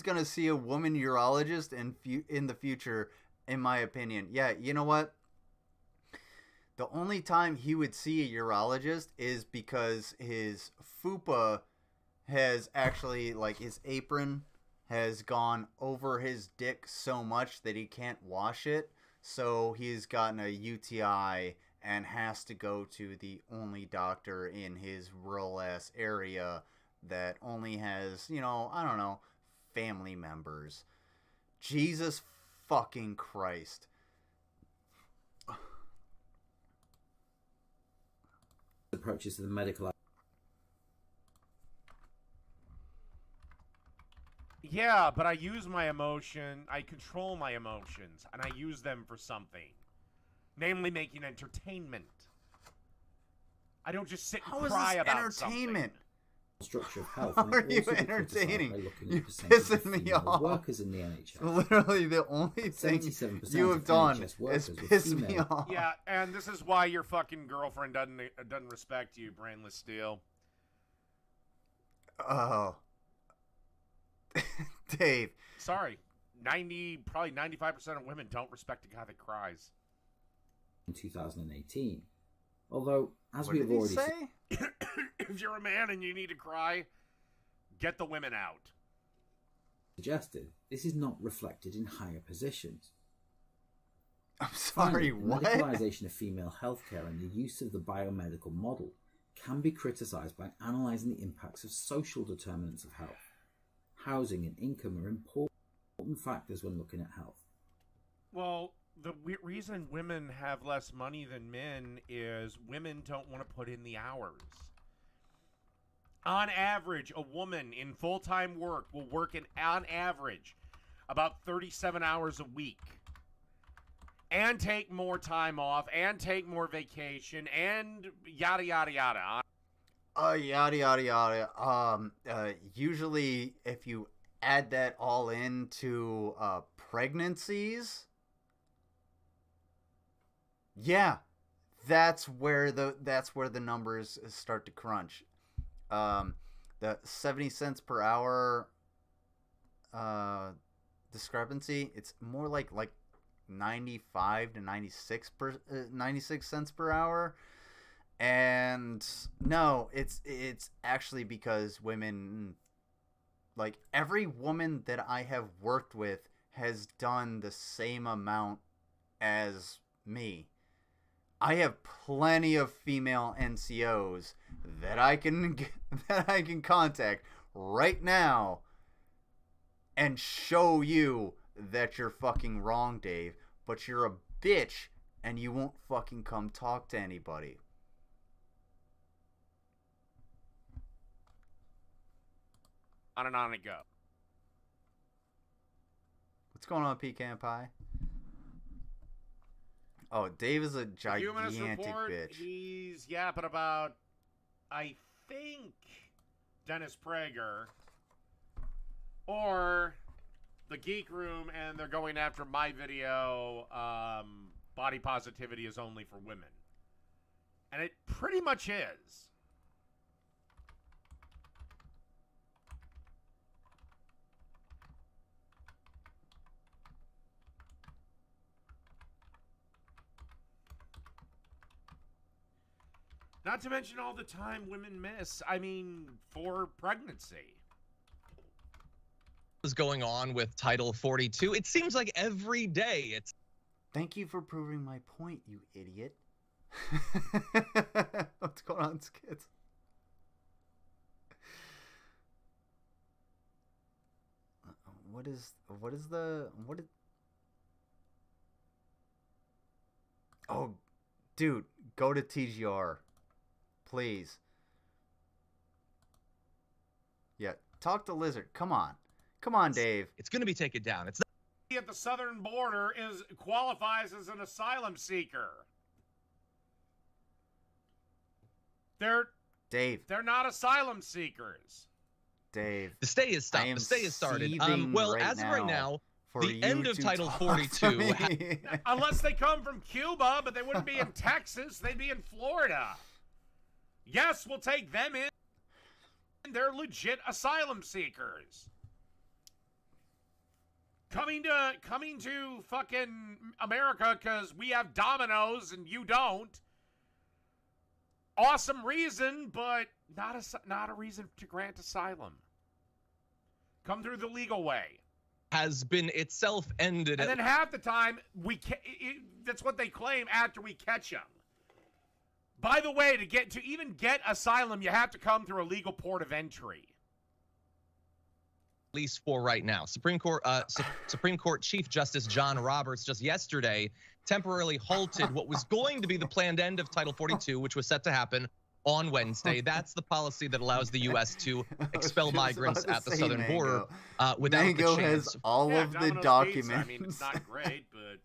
gonna see a woman urologist in the future, in my opinion. Yeah, you know what? The only time he would see a urologist is because his fupa has actually, like, his apron has gone over his dick so much that he can't wash it. So he's gotten a UTI and has to go to the only doctor in his rural ass area that only has, you know, I don't know, family members. Jesus fucking Christ. Approaches to the medical... Yeah, but I use my emotion, I control my emotions, and I use them for something. Namely, making entertainment. I don't just sit and How is cry this about entertainment? Structure of health. How are you entertaining? You're pissing me off. Workers in the NHS. Literally, the only thing you have done is piss me off. Yeah, and this is why your fucking girlfriend doesn't respect you, brainless steel. Oh. Dave. Sorry. Probably 95% of women don't respect a guy that cries. In 2018. Although, as What we have did he already say? If you're a man and you need to cry, get the women out. suggested, this is not reflected in higher positions. I'm sorry, Finally, what? The medicalisation of female healthcare and the use of the biomedical model can be criticised by analysing the impacts of social determinants of health. Housing and income are important factors when looking at health. Well, the reason women have less money than men is women don't want to put in the hours. On average, a woman in full-time work will work on average about 37 hours a week and take more time off and take more vacation and yada, yada, yada. Yada, yada, yada. Usually, if you add that all into pregnancies, yeah, that's where the numbers start to crunch. The 70 cents per hour discrepancy, it's more like 95 to 96 cents per hour. And no, it's actually because women Like, every woman that I have worked with has done the same amount as me. I have plenty of female NCOs that I can contact right now and show you that you're fucking wrong, Dave, but you're a bitch and you won't fucking come talk to anybody. On and on it go. What's going on, Pecan Pie? Oh, Dave is a Humanist gigantic Report, bitch. he's yapping about, I think, Dennis Prager or the Geek Room, and they're going after my video, body positivity is only for women. And it pretty much is. Not to mention all the time women miss, for pregnancy. What's going on with Title 42? It seems like every day it's... Thank you for proving my point, you idiot. What's going on, Skids? What is Oh, dude, go to TGR. Please. Yeah, talk to Lizard. Come on. Come on, Dave. It's going to be taken down. It's not... At the southern border qualifies as an asylum seeker. Dave. They're not asylum seekers. Dave. The stay is stopped. The stay is started. Well, right as of right now, for the end of Title 42. Unless they come from Cuba, but they wouldn't be in Texas. They'd be in Florida. Yes, we'll take them in. They're legit asylum seekers. Coming to fucking America because we have Domino's and you don't. Awesome reason, but not a reason to grant asylum. Come through the legal way. Has been itself ended. And then half the time, that's what they claim after we catch them. By the way, to even get asylum, you have to come through a legal port of entry. At least for right now. Supreme Court Chief Justice John Roberts just yesterday temporarily halted what was going to be the planned end of Title 42, which was set to happen on Wednesday. That's the policy that allows the U.S. to expel migrants at the southern border without Mango the chance. has all of the Domino's documents. Pizza, it's not great, but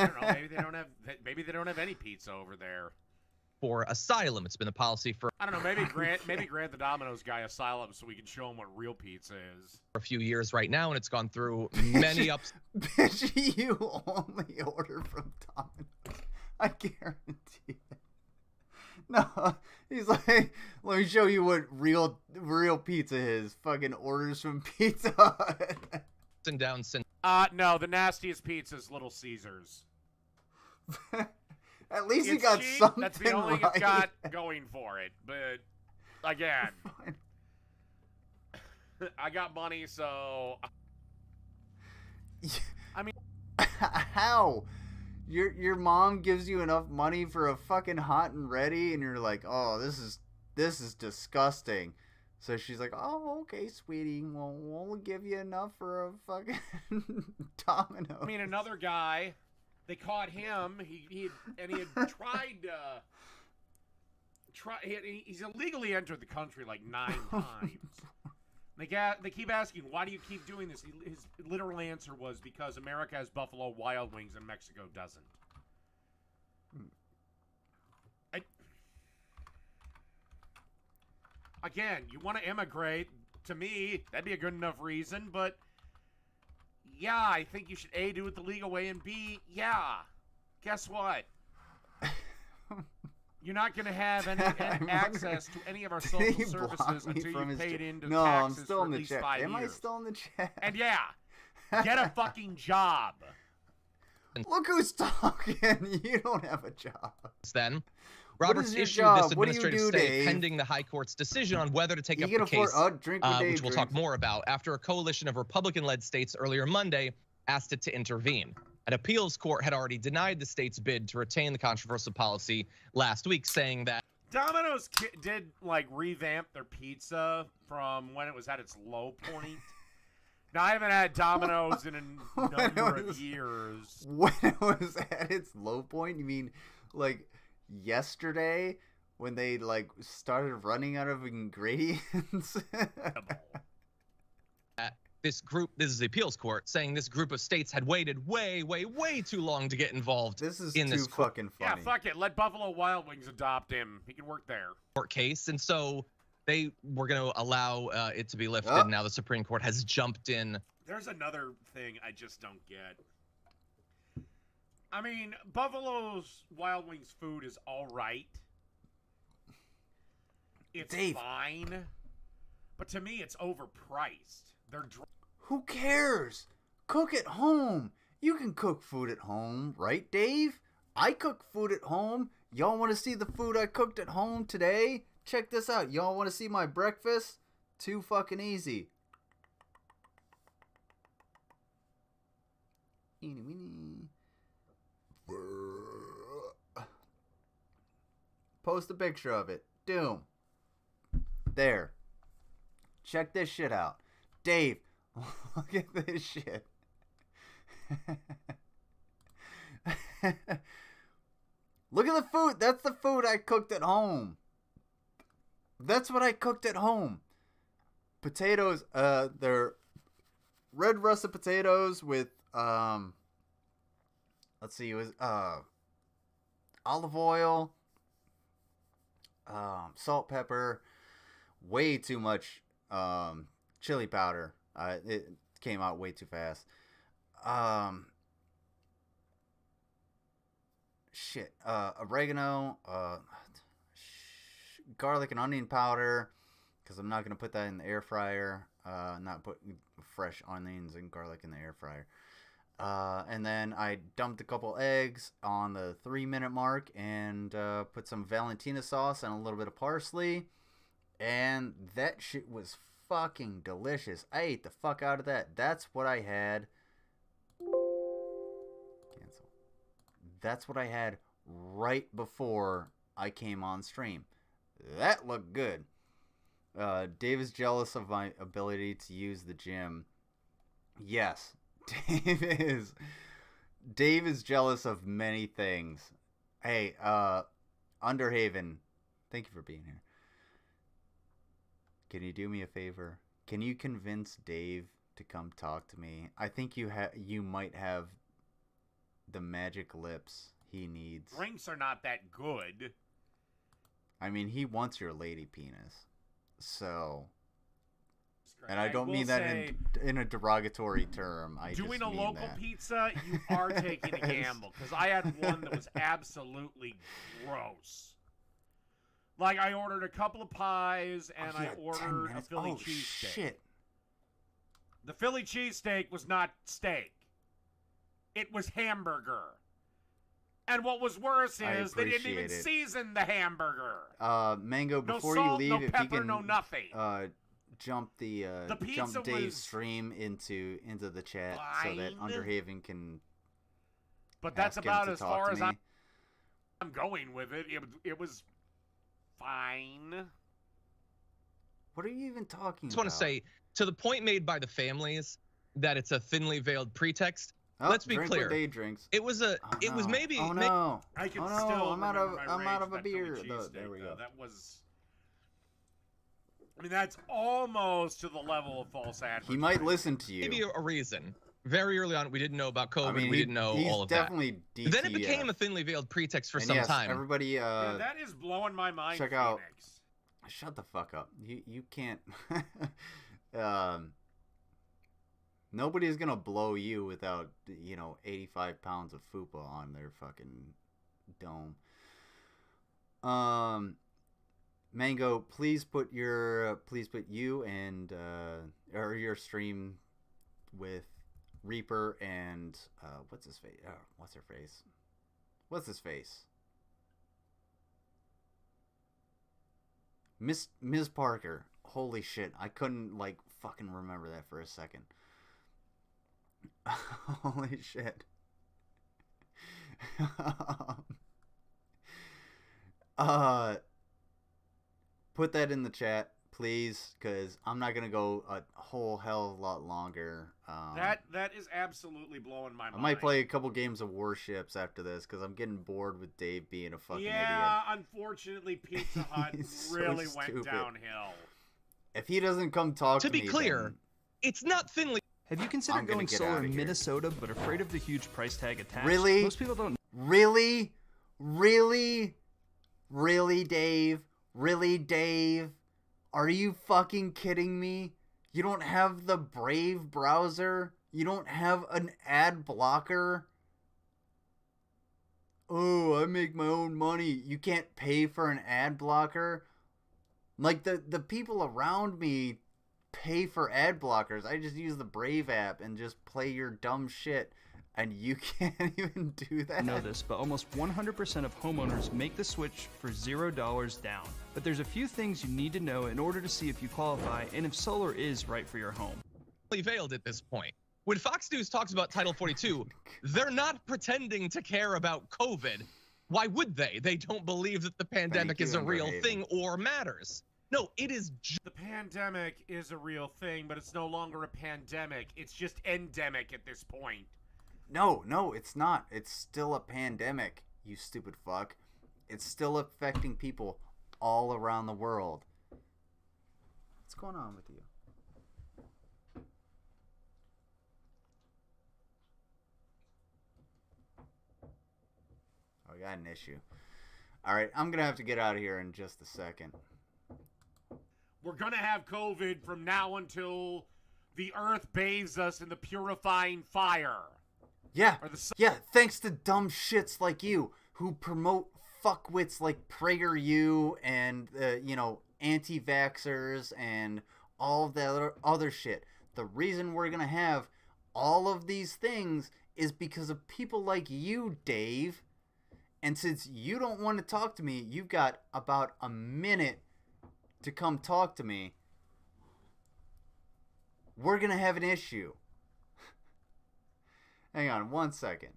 I don't know. Maybe they don't have any pizza over there. For asylum, it's been a policy for I don't know. Maybe grant the Domino's guy asylum so we can show him what real pizza is. a few years right now, and it's gone through many ups. Bitch, you only order from Domino's. I guarantee it. No, he's like, let me show you what real pizza is. Fucking orders from Pizza Hut. And down since. No, the nastiest pizza is Little Caesars. At least you It's got cheap, something that's the only right. it's got going for it. But again, I got money, so I mean, how? Your mom gives you enough money for a fucking hot and ready, and you're like, oh, this is disgusting. So she's like, oh, okay, sweetie, well, we'll give you enough for a fucking Domino. I mean, another guy, they caught him. He had he's illegally entered the country like 9 times. They keep asking, why do you keep doing this? His literal answer was because America has Buffalo Wild Wings and Mexico doesn't. Again, you want to immigrate, to me, that'd be a good enough reason, but yeah, I think you should A, do it the legal way, and B, yeah, guess what? You're not going to have any access to any of our social services until you've paid into taxes I'm still for in at the least chat. 5 years. Am I still in the chat? And yeah, get a fucking job. Look who's talking. You don't have a job. Then, Roberts is your issued job? this What do you administrative do, stay Dave? pending the High Court's decision on whether to take You up can the afford case, drink with Dave which we'll talk drinks. more about, after a coalition of Republican-led states earlier Monday asked it to intervene. An appeals court had already denied the state's bid to retain the controversial policy last week, saying that Domino's did like revamp their pizza from when it was at its low point. Now I haven't had Domino's in a number of years. When it was at its low point, you mean like yesterday when they like started running out of ingredients? this is the appeals court, saying this group of states had waited way too long to get involved. This is in too this fucking funny. Yeah, fuck it. Let Buffalo Wild Wings adopt him. He can work there. Court case, and so they were going to allow it to be lifted. Oh. Now the Supreme Court has jumped in. There's another thing I just don't get. I mean, Buffalo's Wild Wings food is all right. It's Dave. fine. But to me, it's overpriced. They're Who cares? Cook at home. You can cook food at home, right, Dave? I cook food at home. Y'all want to see the food I cooked at home today? Check this out. Y'all want to see my breakfast? Too fucking easy. Eeny, weeny. Post a picture of it. Doom. There. Check this shit out. Dave, look at this shit. Look at the food. That's the food I cooked at home. That's what I cooked at home. Potatoes, they're red russet potatoes with, let's see, it was, olive oil, salt, pepper, way too much, chili powder. It came out way too fast. Oregano, garlic and onion powder, because I'm not going to put that in the air fryer. Not put fresh onions and garlic in the air fryer. And then I dumped a couple eggs on the 3-minute mark and put some Valentina sauce and a little bit of parsley. And that shit was fucking delicious. I ate the fuck out of that. That's what I had. Cancel. That's what I had right before I came on stream. That looked good. Dave is jealous of my ability to use the gym. Yes, Dave is jealous of many things. Hey, Underhaven, thank you for being here. Can you do me a favor? Can you convince Dave to come talk to me? I think you might have the magic lips he needs. Drinks are not that good. I mean, he wants your lady penis. So, and I don't mean that in a derogatory term. I doing just a mean local that. pizza, you are taking a gamble, because I had one that was absolutely gross. Like, I ordered a couple of pies, and I ordered a Philly cheesesteak. Shit. The Philly cheesesteak was not steak. It was hamburger. And what was worse is they didn't even season the hamburger. Mango, No before salt, you no leave, pepper, if you can no nothing. Jump pizza Dave's was stream into the chat so that fine. Underhaven can. But that's ask him about to as talk far to as me. I'm going with it. It was fine. What are you even talking about? I just want to say, to the point made by the families that it's a thinly veiled pretext. Oh, let's be drink clear. what Dave drinks. It was maybe. Oh no! I can oh, no. still I'm out remember of my I'm out rage of a at that Philly beer. cheesesteak, There we go. That was. I mean, that's almost to the level of false advertising. He might listen to you. Maybe a reason. Very early on, we didn't know about COVID. I mean, we didn't know he's all of definitely that. Then it DTF. became a thinly veiled pretext for And some yes, time. Everybody, Yeah, that is blowing my mind. check Phoenix. out. Shut the fuck up. You can't. Nobody's gonna blow you without 85 pounds of fupa on their fucking dome. Mango, please put you and or your stream with Reaper and what's his face? What's her face? What's his face? Ms. Parker. Holy shit. I couldn't, like, fucking remember that for a second. Holy shit. Put that in the chat, please, because I'm not going to go a whole hell of a lot longer. That is absolutely blowing my mind. I might play a couple games of Warships after this, because I'm getting bored with Dave being a fucking idiot. Yeah, unfortunately, Pizza Hut really so went stupid. downhill. If he doesn't come talk to me, To be clear, then it's not thinly. Have you I'm considered gonna going get solar outta in here. Minnesota but afraid of the huge price tag attached? Really? Most people don't. Really? Really? Really, Dave? Really, Dave? Are you fucking kidding me? You don't have the Brave browser? You don't have an ad blocker? Oh, I make my own money. You can't pay for an ad blocker? Like, the people around me pay for ad blockers. I just use the Brave app and just play your dumb shit. And you can't even do that? Know this, but almost 100% of homeowners make the switch for $0 down. But there's a few things you need to know in order to see if you qualify and if solar is right for your home. Veiled at this point. When Fox News talks about Title 42, they're not pretending to care about COVID. Why would they? They don't believe that the pandemic is a real thing or matters. No, it is. The pandemic is a real thing, but it's no longer a pandemic. It's just endemic at this point. No, it's not. It's still a pandemic, you stupid fuck. It's still affecting people all around the world. What's going on with you? Oh, I got an issue. Alright, I'm going to have to get out of here in just a second. We're going to have COVID from now until the earth bathes us in the purifying fire. Yeah, thanks to dumb shits like you who promote fuckwits like PragerU and, anti-vaxxers and all of that other shit. The reason we're going to have all of these things is because of people like you, Dave. And since you don't want to talk to me, you've got about a minute to come talk to me. We're going to have an issue. Hang on 1 second.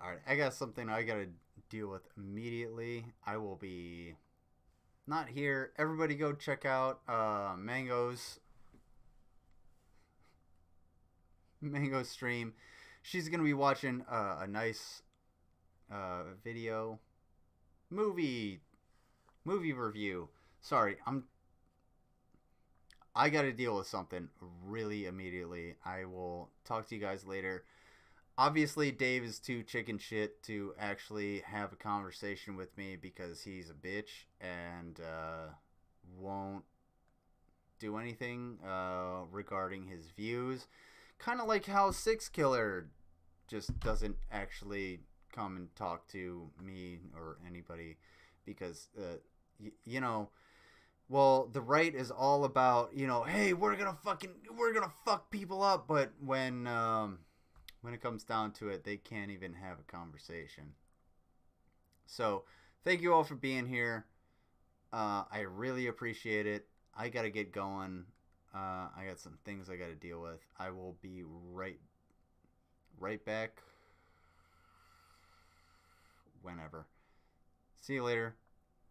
Alright, I got something I gotta deal with immediately. I will be not here. Everybody go check out Mango's stream. She's gonna be watching a nice video movie review. Sorry, I gotta deal with something really immediately. I will talk to you guys later. Obviously, Dave is too chicken shit to actually have a conversation with me because he's a bitch and won't do anything regarding his views. Kind of like how Six Killer just doesn't actually come and talk to me or anybody because, well, the right is all about, hey, we're gonna fuck people up, but when it comes down to it, they can't even have a conversation. So, thank you all for being here. I really appreciate it. I gotta get going. I got some things I gotta deal with. I will be right back whenever. See you later.